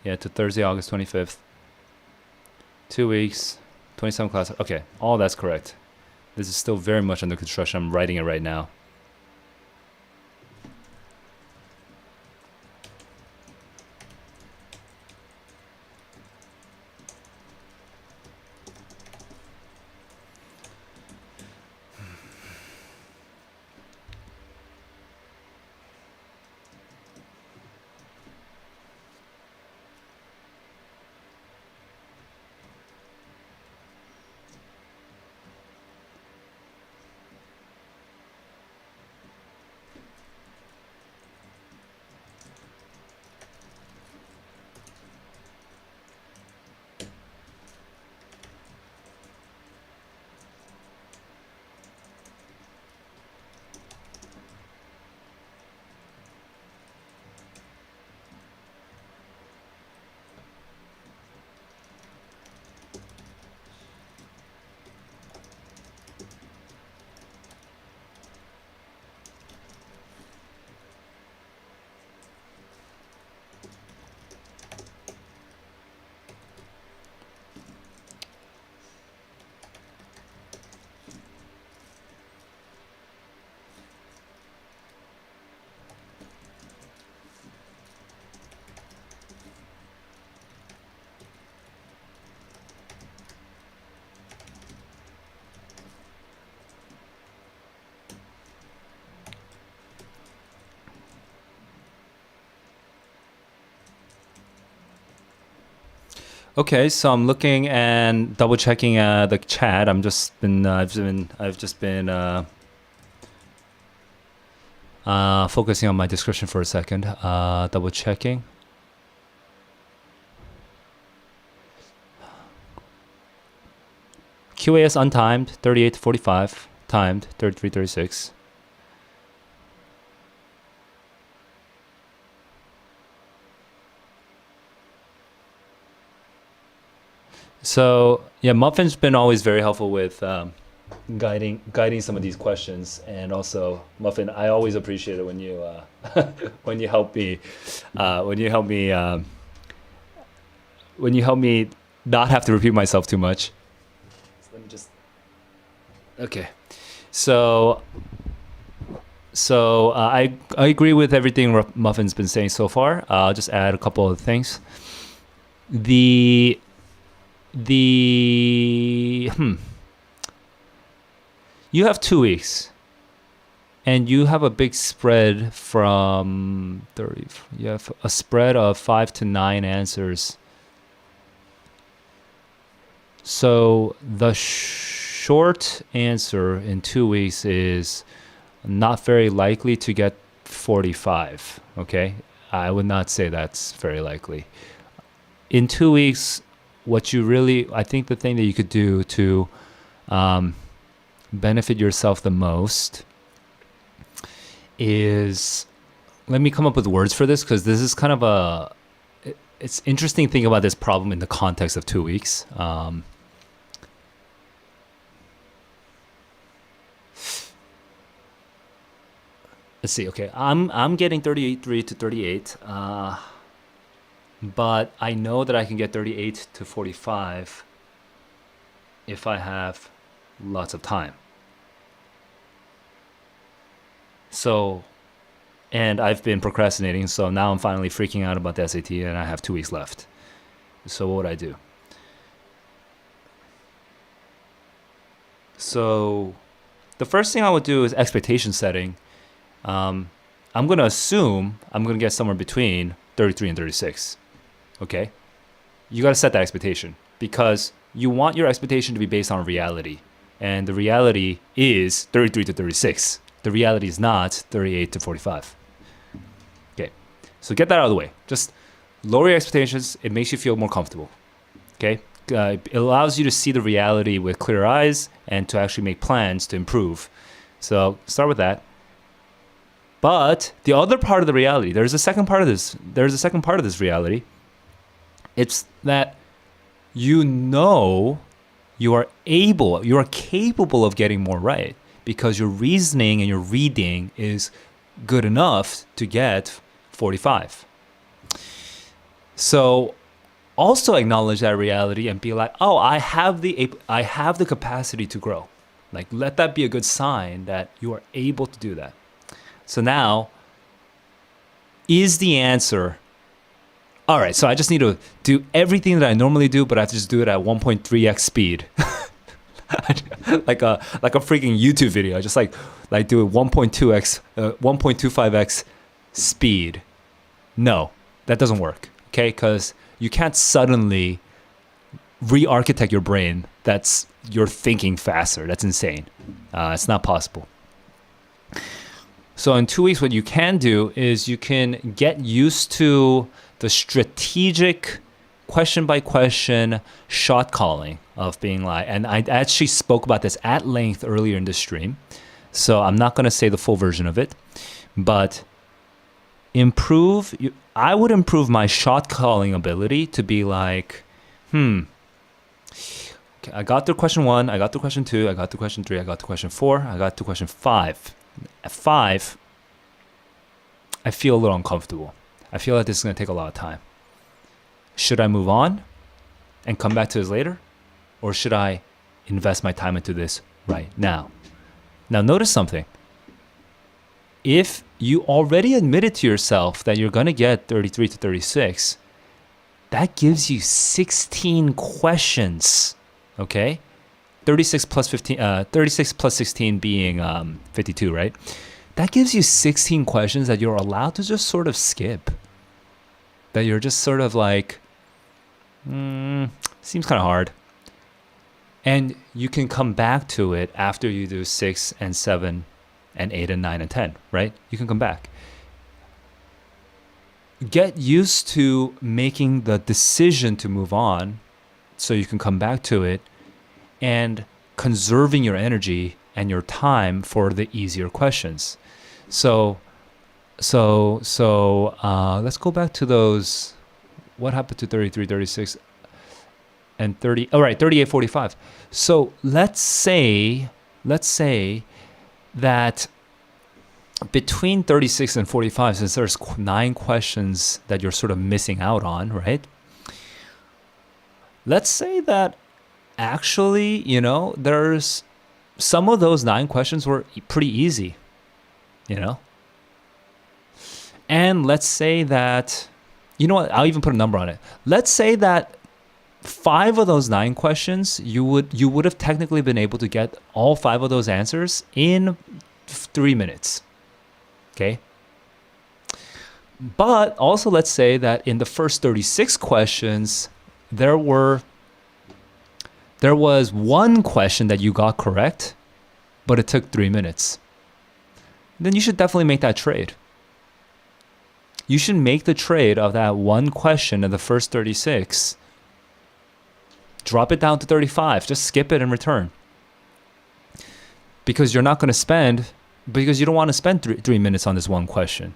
Yeah, to Thursday, August 25th. 2 weeks, 27 classes. Okay, all that's correct. This is still very much under construction. I'm writing it right now. Okay, so I'm looking and double checking the chat. I've just been focusing on my description for a second. Double checking. QAS untimed 38 to 45, timed 33 36. So yeah, Muffin's been always very helpful with guiding some of these questions. And also, Muffin, I always appreciate it when you when you help me when you help me when you help me not have to repeat myself too much. So let me just okay. So I agree with everything Muffin's been saying so far. I'll just add a couple of things. The you have 2 weeks, and you have a big spread from 30. You have a spread of 5 to 9 answers. So the short answer in 2 weeks is not very likely to get 45. Okay, I would not say that's very likely. In 2 weeks, I think the thing that you could do to benefit yourself the most is, let me come up with words for this, because this is kind of it's interesting thinking about this problem in the context of 2 weeks. Let's see. Okay, I'm getting 33 to 38, but I know that I can get 38 to 45 if I have lots of time. So, and I've been procrastinating, so now I'm finally freaking out about the SAT, and I have 2 weeks left. So what would I do? So the first thing I would do is expectation setting. I'm going to assume I'm going to get somewhere between 33 and 36. Okay? You got to set that expectation, because you want your expectation to be based on reality. And the reality is 33 to 36. The reality is not 38 to 45. Okay. So get that out of the way. Just lower your expectations. It makes you feel more comfortable. Okay? It allows you to see the reality with clear eyes and to actually make plans to improve. So start with that. But the other part of the reality, there's a second part of this. There's a second part of this reality. It's that you are capable of getting more right, because your reasoning and your reading is good enough to get 45. So also acknowledge that reality and be like, oh, I have the capacity to grow. Like, let that be a good sign that you are able to do that. So now, is the answer, all right, so I just need to do everything that I normally do, but I have to just do it at 1.3x speed. like a freaking YouTube video. I just like do it 1.2x, 1.25x speed. No, that doesn't work. Okay, because you can't suddenly re-architect your brain. You're thinking faster. That's insane. It's not possible. So in 2 weeks, what you can do is you can get used to the strategic question by question shot calling of being like, and I actually spoke about this at length earlier in the stream, so I'm not going to say the full version of it, but I would improve my shot calling ability to be like, okay, I got through question 1, I got through question 2, I got through question 3, I got through question 4, I got through question 5. At 5, I feel a little uncomfortable. I feel like this is going to take a lot of time. Should I move on and come back to this later? Or should I invest my time into this right now? Now, notice something. If you already admitted to yourself that you're going to get 33 to 36, that gives you 16 questions, okay? 36 plus 16 being 52, right? That gives you 16 questions that you're allowed to just sort of skip. That you're just sort of like, seems kind of hard. And you can come back to it after you do 6 and 7 and 8 and 9 and 10, right? You can come back. Get used to making the decision to move on so you can come back to it, and conserving your energy and your time for the easier questions. So let's go back to those. What happened to 33, 36, and 30? All right, 38, 45. So let's say let's say that between 36 and 45, since there's 9 questions that you're sort of missing out on, right? Let's say that actually, there's some of those 9 questions were pretty easy, you know? And let's say that, you know what, I'll even put a number on it. Let's say that 5 of those 9 questions, you would have technically been able to get all 5 of those answers in 3 minutes. Okay? But also let's say that in the first 36 questions, there was 1 question that you got correct, but it took 3 minutes. Then you should definitely make that trade. You should make the trade of that 1 question in the first 36. Drop it down to 35. Just skip it and return. Because you don't want to spend 3 minutes on this 1 question.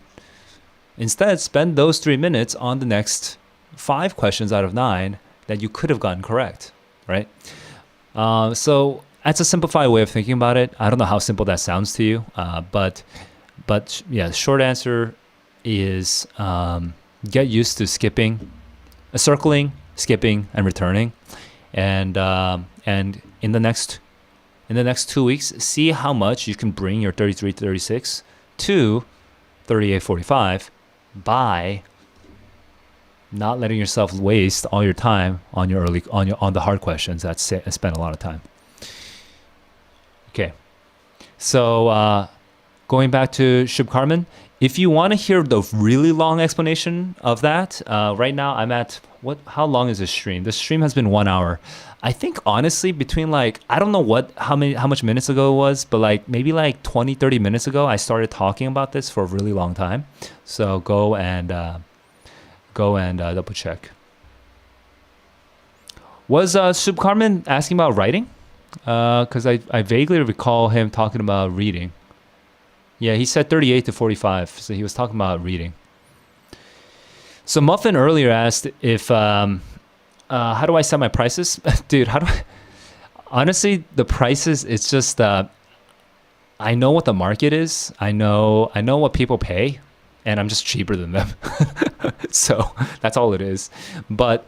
Instead, spend those 3 minutes on the next 5 questions out of 9 that you could have gotten correct, right? So that's a simplified way of thinking about it. I don't know how simple that sounds to you, but yeah, short answer is get used to circling, skipping, and returning, and in the next 2 weeks, see how much you can bring your 33-36 to 38-45 by not letting yourself waste all your time on the hard questions that spend a lot of time. Okay, so going back to Shub Karman, if you want to hear the really long explanation of that, right now I'm at how long is this stream? This stream has been 1 hour. I think honestly between I don't know how much minutes ago it was, but maybe 20-30 minutes ago I started talking about this for a really long time. So go and double check. Was Shub Karman asking about writing? Because I vaguely recall him talking about reading. Yeah, he said 38-45, so he was talking about reading. So Muffin earlier asked if, how do I set my prices? Dude, honestly, the prices, it's just, I know what the market is. I know what people pay, and I'm just cheaper than them. So that's all it is. But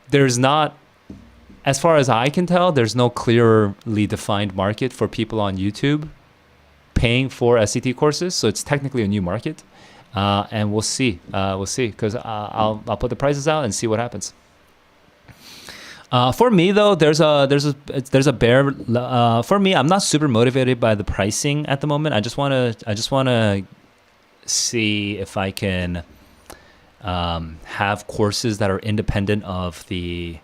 there's not, as far as I can tell, there's no clearly defined market for people on YouTube paying for SAT courses. So it's technically a new market. And we'll see, because I'll put the prices out and see what happens. For me though, there's a bear. For me, I'm not super motivated by the pricing at the moment. I just wanna see if I can have courses that are independent of the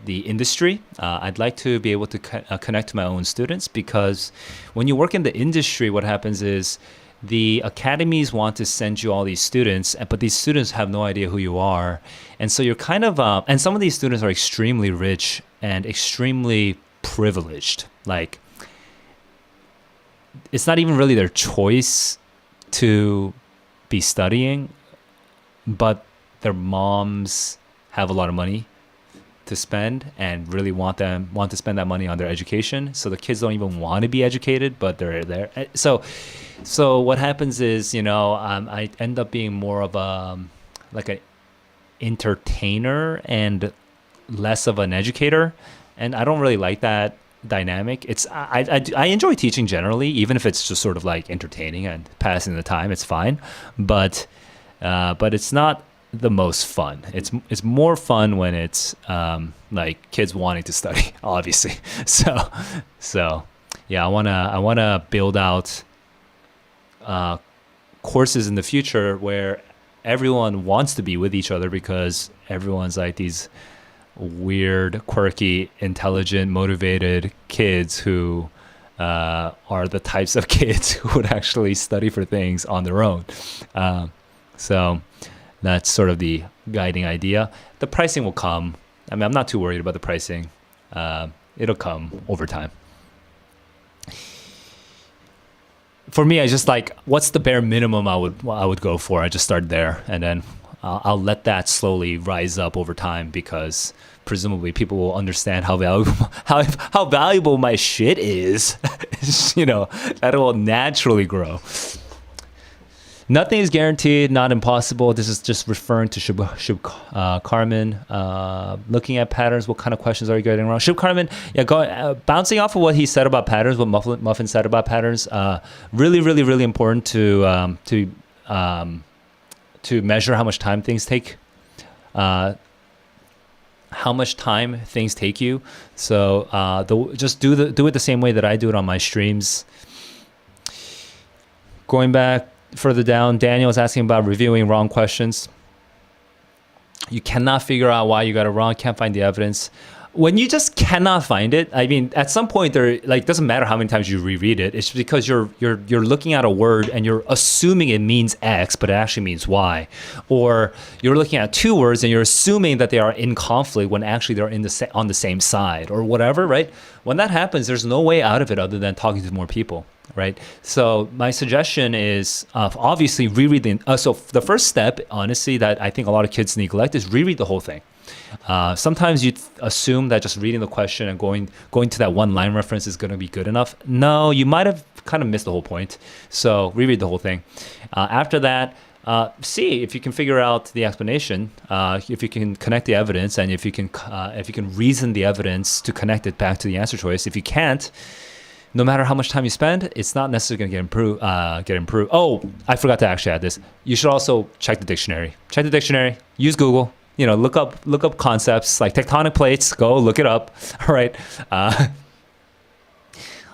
industry. I'd like to be able to connect to my own students, because when you work in the industry, what happens is the academies want to send you all these students, but these students have no idea who you are. And so you're kind of, and some of these students are extremely rich and extremely privileged. It's not even really their choice to be studying, but their moms have a lot of money to spend and really want to spend that money on their education. So the kids don't even want to be educated, but they're there. So what happens is, I end up being more of an entertainer and less of an educator, and I don't really like that dynamic. I enjoy teaching generally, even if it's just sort of entertaining and passing the time. It's fine, but it's not the most fun. It's more fun when it's kids wanting to study, obviously. So yeah, I wanna build out courses in the future where everyone wants to be with each other, because everyone's these weird, quirky, intelligent, motivated kids who are the types of kids who would actually study for things on their own. So that's sort of the guiding idea. The pricing will come. I'm not too worried about the pricing. It'll come over time. For me, I just what's the bare minimum I would go for? I just start there, and then I'll let that slowly rise up over time because presumably people will understand how valuable how valuable my shit is. That will naturally grow. Nothing is guaranteed, not impossible. This is just referring to Shub Carmen. Looking at patterns, what kind of questions are you getting wrong? Shub Carmen, bouncing off of what he said about patterns, what Muffin said about patterns, really, really, really important to measure how much time things take. How much time things take you. So just do it the same way that I do it on my streams. Going back further down, Daniel is asking about reviewing wrong questions. You cannot figure out why you got it wrong, can't find the evidence. When you just cannot find it, I mean, at some point there, doesn't matter how many times you reread it. It's because you're looking at a word and you're assuming it means X, but it actually means Y. Or you're looking at two words and you're assuming that they are in conflict when actually they're on the same side or whatever, right? When that happens, there's no way out of it other than talking to more people. Right. So my suggestion is obviously rereading. So the first step, honestly, that I think a lot of kids neglect is reread the whole thing. Sometimes you assume that just reading the question and going to that one line reference is going to be good enough. No, you might have kind of missed the whole point. So reread the whole thing. After that, see if you can figure out the explanation, if you can connect the evidence, and if you can reason the evidence to connect it back to the answer choice. If you can't, no matter how much time you spend, it's not necessarily going to get improved. Oh, I forgot to actually add this. You should also check the dictionary. Check the dictionary. Use Google. Look up concepts like tectonic plates. Go look it up. All right.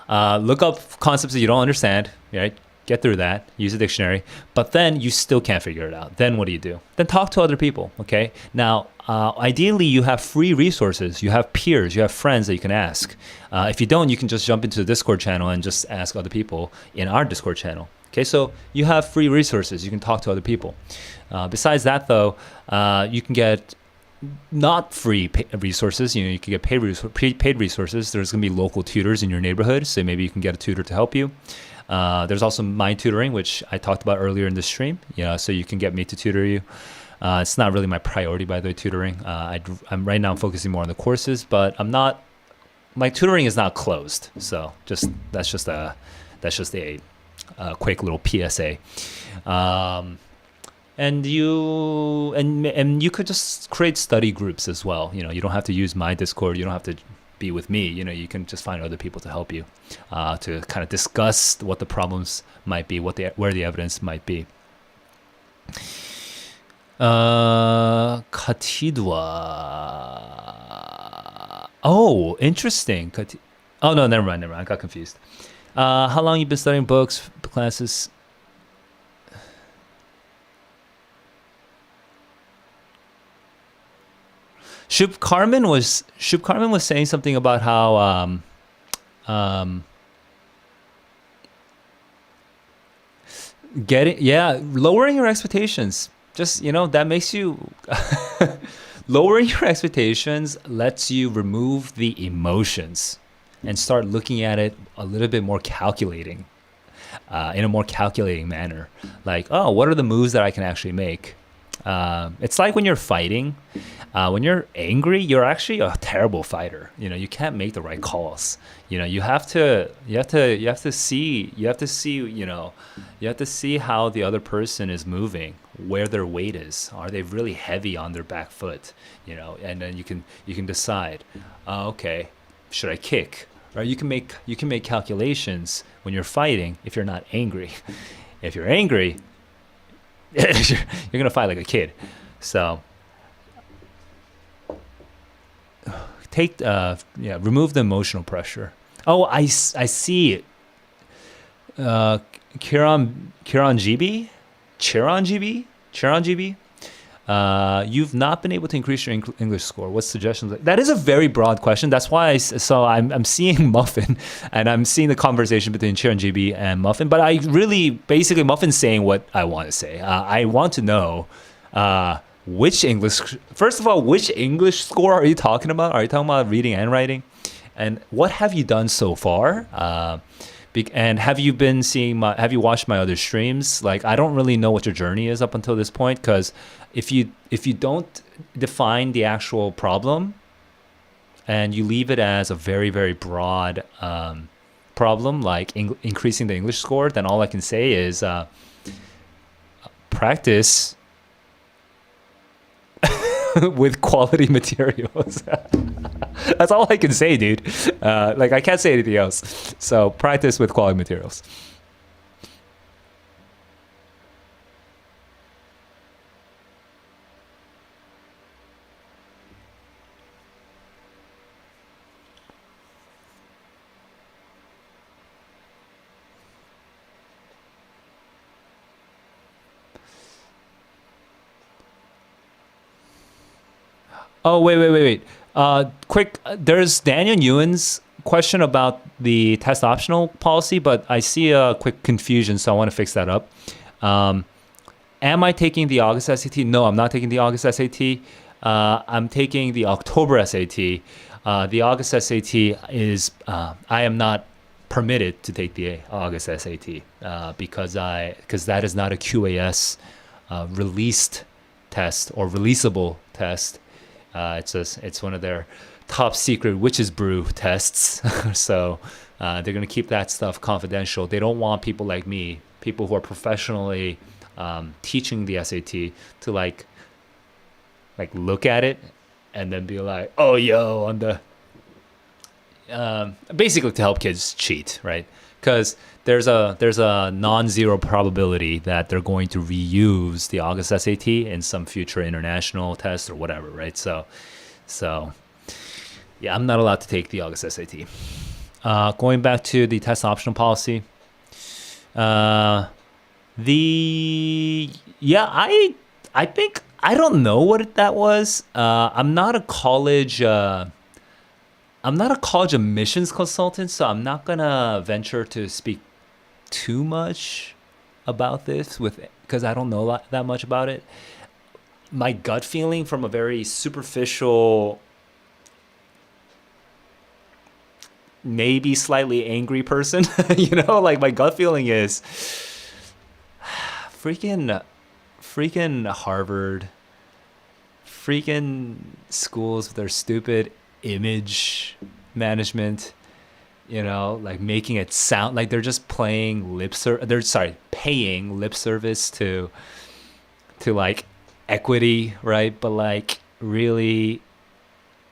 Look up concepts that you don't understand. Right. Get through that. Use a dictionary. But then you still can't figure it out. Then what do? Then talk to other people. Okay. Now, ideally, you have free resources. You have peers. You have friends that you can ask. If you don't, you can just jump into the Discord channel and just ask other people in our Discord channel. Okay, so you have free resources. You can talk to other people. Besides that, though, you can get not free resources. You can get paid resources. There's going to be local tutors in your neighborhood, so maybe you can get a tutor to help you. There's also my tutoring, which I talked about earlier in the stream. So you can get me to tutor you. It's not really my priority, by the way, tutoring. I'm right now focusing more on the courses, but my tutoring is not closed. So that's just a quick little PSA. And you could just create study groups as well. You don't have to use my Discord. You don't have to be with me. You can just find other people to help you to kind of discuss what the problems might be, where the evidence might be. Katidwa. Oh, interesting. Oh no, never mind. I got confused. How long you been studying books, classes? Shub Carmen was saying something about how lowering your expectations. Just that makes you lowering your expectations lets you remove the emotions and start looking at it a little bit more calculating, in a more calculating manner. Like, oh, what are the moves that I can actually make? It's like when you're fighting, when you're angry, you're actually a terrible fighter. You can't make the right calls. You have to see how the other person is moving, where their weight is. Are they really heavy on their back foot? And then you can decide, okay, should I kick? Right? You can make calculations when you're fighting if you're not angry. If you're angry, you're gonna fight like a kid. So remove the emotional pressure. Oh, I see it. Chiranjibi, you've not been able to increase your English score. What suggestions? That is a very broad question. That's why I'm seeing Muffin, and I'm seeing the conversation between Chiranjibi and Muffin. But basically Muffin's saying what I want to say. I want to know which English score are you talking about? Are you talking about reading and writing? And what have you done so far? And have you been seeing my? Have you watched my other streams? Like, I don't really know what your journey is up until this point, because if you don't define the actual problem and you leave it as a very very broad problem, like increasing the English score, then all I can say is practice with quality materials. That's all I can say, dude. Like, I can't say anything else. So practice with quality materials. Oh, wait. Quick, there's Daniel Ewan's question about the test optional policy, but I see a quick confusion, so I want to fix that up. Um, am I taking the August SAT? No, I'm not taking the August SAT. I'm taking the October SAT. The August SAT is, I am not permitted to take the August SAT because that is not a QAS released test or releasable test. It's one of their top secret witches brew tests. So they're gonna keep that stuff confidential. They don't want people like me, people who are professionally teaching the SAT, to look at it and then be like, oh yo, on the basically to help kids cheat, right? Because there's a non-zero probability that they're going to reuse the August SAT in some future international test or whatever, right? So yeah, I'm not allowed to take the August SAT. Going back to the test optional policy, the yeah, I think I don't know what that was. I'm not a college admissions consultant, so I'm not gonna venture to speak too much about this because I don't know that much about it. My gut feeling from a very superficial, maybe slightly angry person, like my gut feeling is freaking Harvard, freaking schools with their stupid image management, like making it sound like they're just paying lip service to like equity, right? But like, really,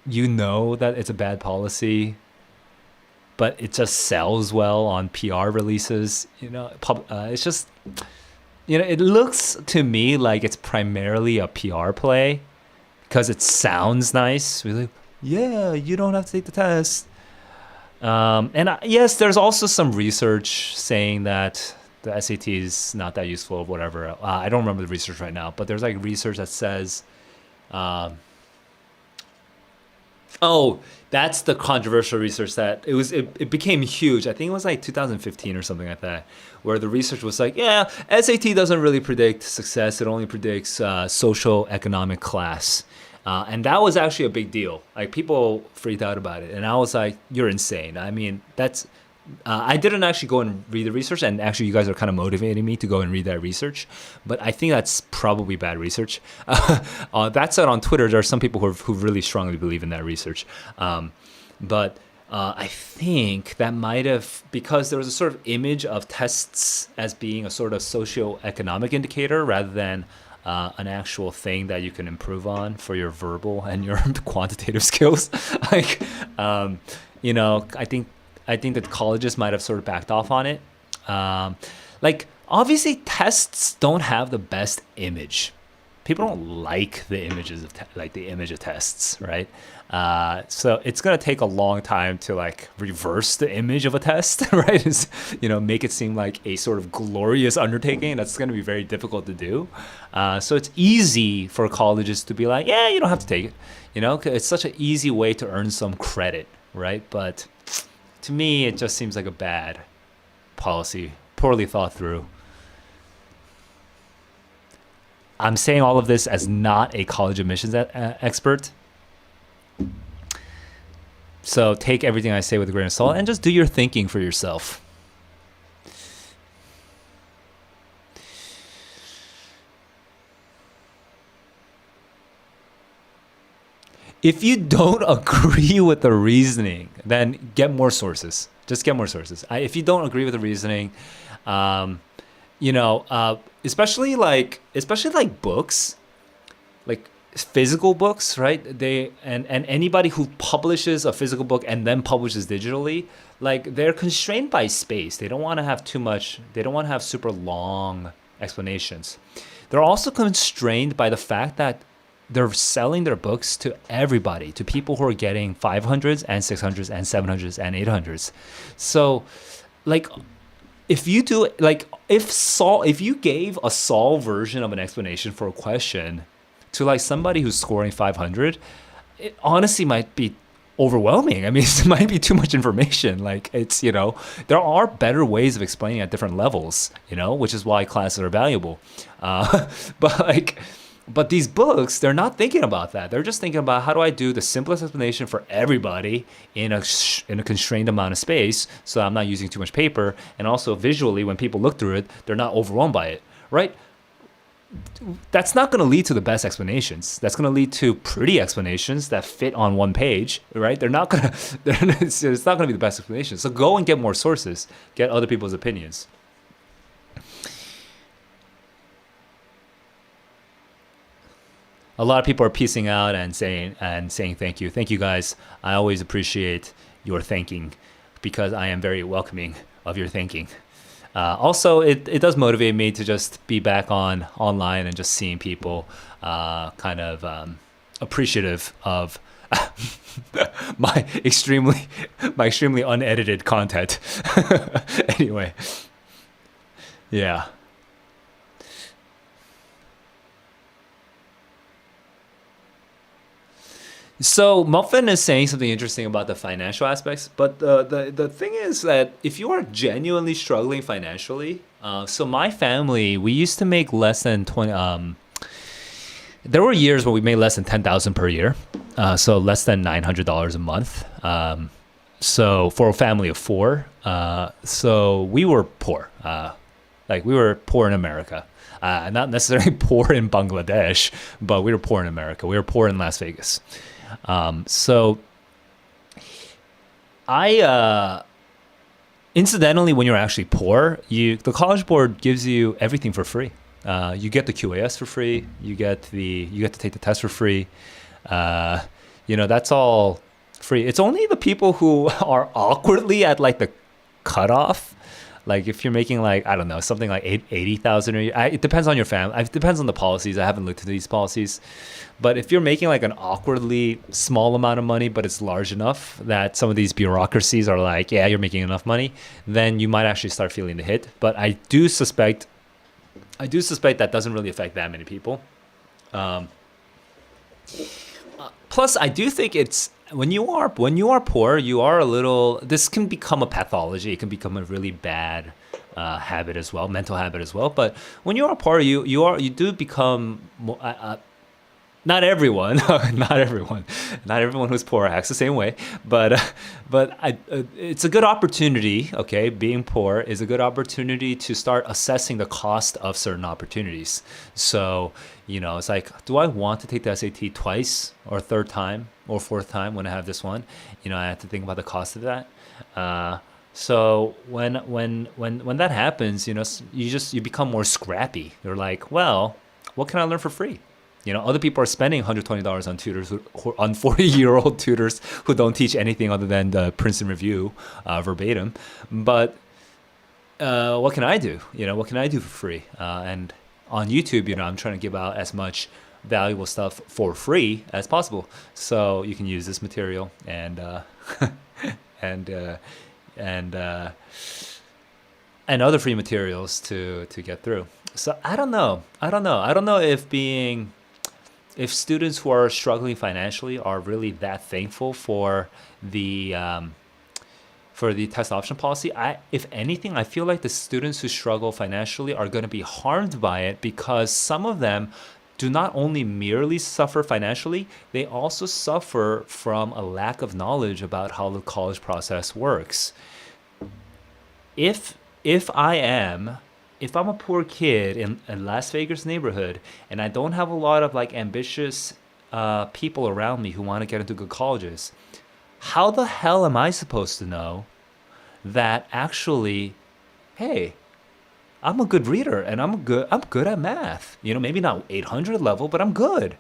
that it's a bad policy, but it just sells well on PR releases. It's just, it looks to me like it's primarily a PR play because it sounds nice. Really, yeah, you don't have to take the test. Yes, there's also some research saying that the SAT is not that useful or whatever. I don't remember the research right now, but there's like research that says, oh, that's the controversial research that it became huge. I think it was like 2015 or something like that, where the research was like, yeah, SAT doesn't really predict success. It only predicts social economic class. And that was actually a big deal. Like, people freaked out about it, and I was like, "You're insane." I mean, that's. I didn't actually go and read the research, and actually, you guys are kind of motivating me to go and read that research. But I think that's probably bad research. That said, on Twitter, there are some people who really strongly believe in that research. But I think that might have, because there was a sort of image of tests as being a sort of socioeconomic indicator rather than an actual thing that you can improve on for your verbal and your quantitative skills. Like, I think that colleges might have sort of backed off on it. Like, obviously, tests don't have the best image. People don't like the images of the image of tests, right? So it's gonna take a long time to like reverse the image of a test, right? Make it seem like a sort of glorious undertaking. That's gonna be very difficult to do. So it's easy for colleges to be like, yeah, you don't have to take it. It's such an easy way to earn some credit, right? But to me, it just seems like a bad policy, poorly thought through. I'm saying all of this as not a college admissions expert. So take everything I say with a grain of salt and just do your thinking for yourself. If you don't agree with the reasoning, then get more sources. Just get more sources. If you don't agree with the reasoning, um, especially like books, like physical books, right? And anybody who publishes a physical book and then publishes digitally, like they're constrained by space. They don't want to have too much. They don't want to have super long explanations. They're also constrained by the fact that they're selling their books to everybody, to people who are getting 500s and 600s and 700s and 800s. So, like, if you do like if you gave a solved version of an explanation for a question to like somebody who's scoring 500, it honestly might be overwhelming. I mean, it might be too much information. Like it's, there are better ways of explaining at different levels, which is why classes are valuable. But like, but these books, they're not thinking about that. They're just thinking about how do I do the simplest explanation for everybody in a constrained amount of space, so I'm not using too much paper, and also visually, when people look through it, they're not overwhelmed by it, right? That's not going to lead to the best explanations. That's going to lead to pretty explanations that fit on one page, right? They're not going to. It's not going to be the best explanation. So go and get more sources. Get other people's opinions. A lot of people are piecing out and saying thank you guys. I always appreciate your thanking because I am very welcoming of your thanking. Also, it does motivate me to just be back online and just seeing people kind of appreciative of my extremely unedited content. Anyway, yeah. So Muffin is saying something interesting about the financial aspects, but the thing is that if you are genuinely struggling financially, so my family, we used to make less than 20. There were years where we made less than 10,000 per year, so less than $900 a month. So for a family of four, so we were poor. Like we were poor in America. Not necessarily poor in Bangladesh, but we were poor in America. We were poor in Las Vegas. So incidentally, when you're actually poor, the College Board gives you everything for free. You get the QAS for free. You get to take the test for free. That's all free. It's only the people who are awkwardly at like the cutoff. Like if you're making like, I don't know, something like 80,000 a year, it depends on your family. It depends on the policies. I haven't looked at these policies, but if you're making like an awkwardly small amount of money, but it's large enough that some of these bureaucracies are like, yeah, you're making enough money, then you might actually start feeling the hit. But I do suspect that doesn't really affect that many people. Plus, I do think it's when you are poor, you are a little. This can become a pathology. It can become a really bad habit as well, mental habit as well. But when you are poor, you do become not everyone, not everyone who's poor acts the same way, but it's a good opportunity. Okay, being poor is a good opportunity to start assessing the cost of certain opportunities. So it's like, do I want to take the SAT twice or third time or fourth time when I have this one? I have to think about the cost of that. So when that happens, you become more scrappy. You're like, well, what can I learn for free? Other people are spending $120 on tutors, on 40-year-old tutors who don't teach anything other than the Princeton Review verbatim. But what can I do? What can I do for free? And on YouTube, I'm trying to give out as much valuable stuff for free as possible. So you can use this material and and other free materials to get through. So I don't know if students who are struggling financially are really that thankful for the test option policy. If anything, I feel like the students who struggle financially are going to be harmed by it because some of them do not only merely suffer financially, they also suffer from a lack of knowledge about how the college process works. If I'm a poor kid in a Las Vegas neighborhood and I don't have a lot of like ambitious people around me who want to get into good colleges. How the hell am I supposed to know that actually, hey, I'm a good reader and I'm good at math. You know, maybe not 800 level, but I'm good.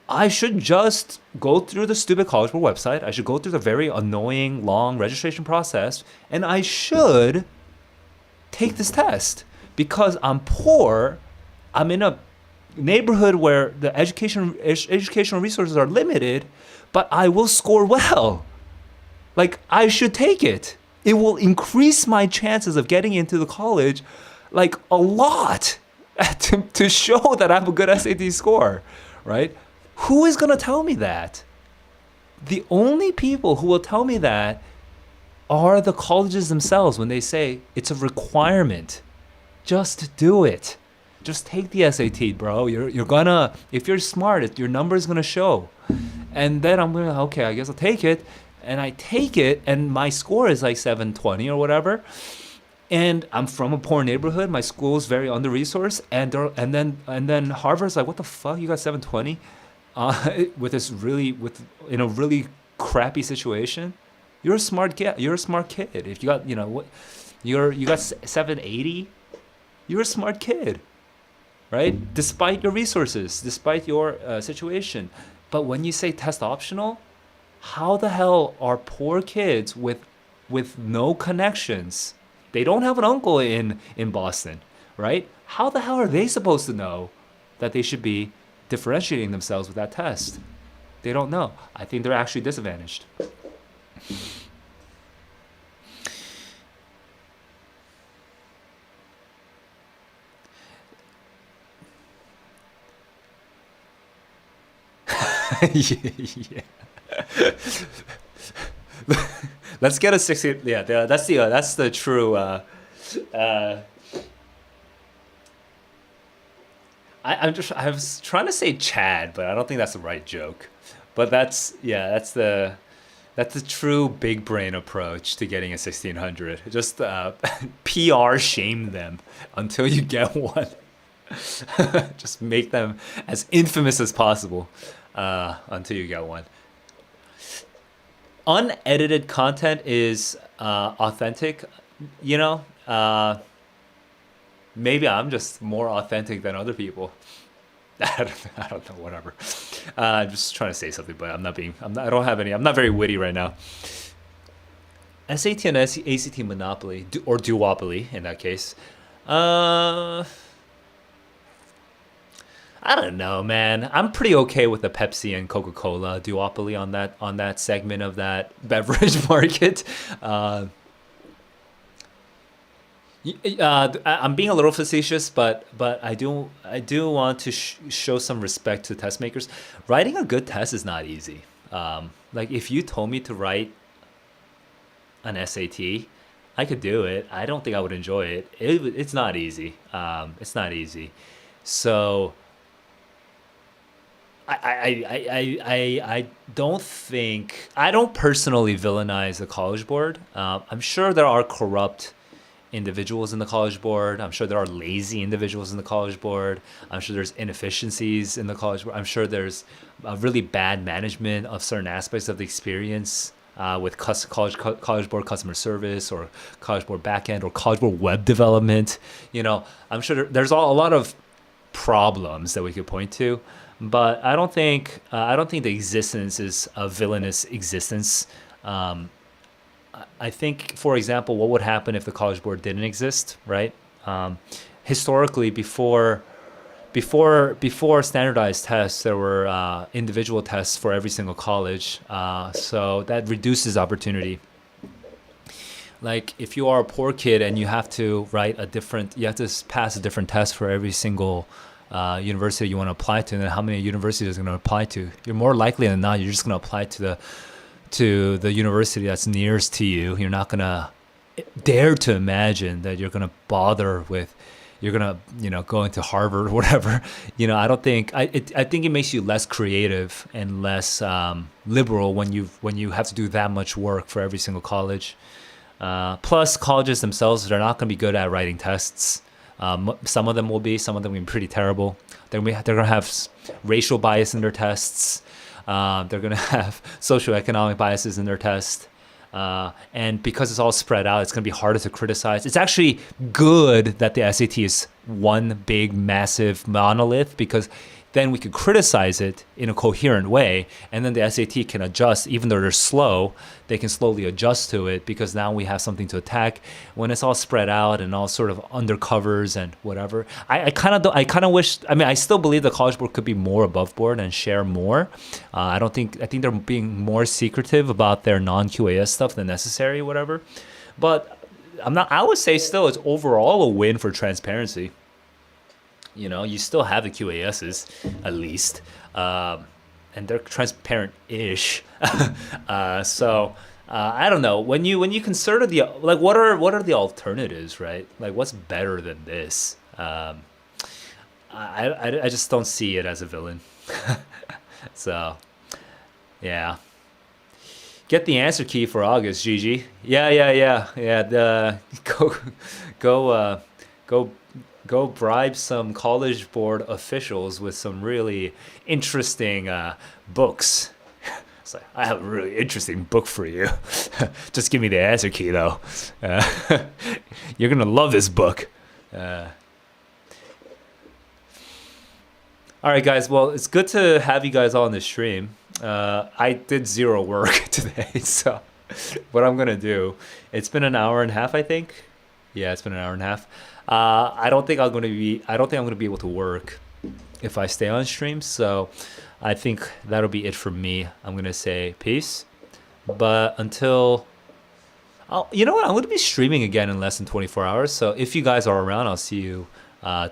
I should just go through the stupid College Board website. I should go through the very annoying long registration process, and I should take this test because I'm poor. I'm in a neighborhood where the educational resources are limited, but I will score well. Like, I should take it. It will increase my chances of getting into the college like a lot to show that I have a good SAT score, right? Who is going to tell me that? The only people who will tell me that are the colleges themselves when they say it's a requirement. Just do it. Just take the SAT, bro. You're gonna, if you're smart, your number's gonna show. And then I'm gonna, okay, I guess I'll take it. And I take it, and my score is like 720 or whatever. And I'm from a poor neighborhood. My school is very under-resourced. And then Harvard's like, what the fuck? You got 720? In a really crappy situation. You're a smart kid. You're a smart kid. If you got, you got 780, you're a smart kid, right? Despite your resources, despite your situation. But when you say test optional, how the hell are poor kids with no connections? They don't have an uncle in Boston, right? How the hell are they supposed to know that they should be differentiating themselves with that test? They don't know. I think they're actually disadvantaged. Yeah. Let's get a 60. Yeah, that's the true. I was trying to say Chad, but I don't think that's the right joke. But that's the true big brain approach to getting a 1600. Just PR shame them until you get one. Just make them as infamous as possible until you get one. Unedited content is authentic. Maybe I'm just more authentic than other people. I don't know, whatever. I'm just trying to say something, but I'm not. I don't have any. I'm not very witty right now. SAT and ACT monopoly, or duopoly in that case. I don't know, man. I'm pretty okay with the Pepsi and Coca-Cola duopoly on that segment of that beverage market. I'm being a little facetious, but I do want to show some respect to test makers. Writing a good test is not easy. Like, if you told me to write an SAT, I could do it. I don't think I would enjoy it. It's not easy. It's not easy. So I don't personally villainize the College Board. I'm sure there are corrupt individuals in the College Board. I'm sure there are lazy individuals in the College Board. I'm sure there's inefficiencies in the College Board. I'm sure there's really bad management of certain aspects of the experience with College Board customer service, or College Board backend, or College Board web development. I'm sure there's a lot of problems that we could point to. But I don't think the existence is a villainous existence. I think, for example, what would happen if the College Board didn't exist, right? Historically, before standardized tests, there were individual tests for every single college. So that reduces opportunity. Like, if you are a poor kid and you have to pass a different test for every single university you want to apply to, and then how many universities are going to apply to, you're more likely than not, you're just going to apply to the university that's nearest to you. You're not going to dare to imagine that you're going to go into Harvard or whatever. I don't think, I think it makes you less creative and less liberal when you have to do that much work for every single college. Plus, colleges themselves, they're not going to be good at writing tests. Some of them will be. Some of them will be pretty terrible. They're gonna have racial bias in their tests. They're gonna have socioeconomic biases in their test. And because it's all spread out, it's going to be harder to criticize. It's actually good that the SAT is one big, massive monolith, because then we could criticize it in a coherent way, and then the SAT can adjust. Even though they're slow, they can slowly adjust to it, because now we have something to attack. When it's all spread out and all sort of undercovers and whatever, I kind of wish. I mean, I still believe the College Board could be more above board and share more. I think they're being more secretive about their non-QAS stuff than necessary, whatever. But I would say still it's overall a win for transparency. You know, you still have the QASs at least, and they're transparent-ish. So I don't know. When you consider what are the alternatives, right? Like, what's better than this? I just don't see it as a villain. So yeah. Get the answer key for August, Gigi. Yeah. Go bribe some College Board officials with some really interesting books. It's like, I have a really interesting book for you. Just give me the answer key, though. You're gonna love this book. All right, guys. Well, it's good to have you guys on this stream. I did zero work today, so what I'm gonna do? It's been an hour and a half, I think. Yeah, it's been an hour and a half. I don't think I'm gonna be able to work if I stay on stream. So I think that'll be it for me. I'm gonna say peace. But you know what? I'm gonna be streaming again in less than 24 hours. So if you guys are around, I'll see you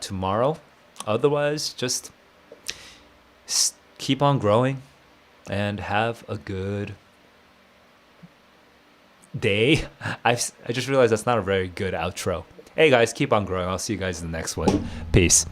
tomorrow. Otherwise, just keep on growing and have a good day. I just realized that's not a very good outro. Hey guys, keep on growing. I'll see you guys in the next one. Peace.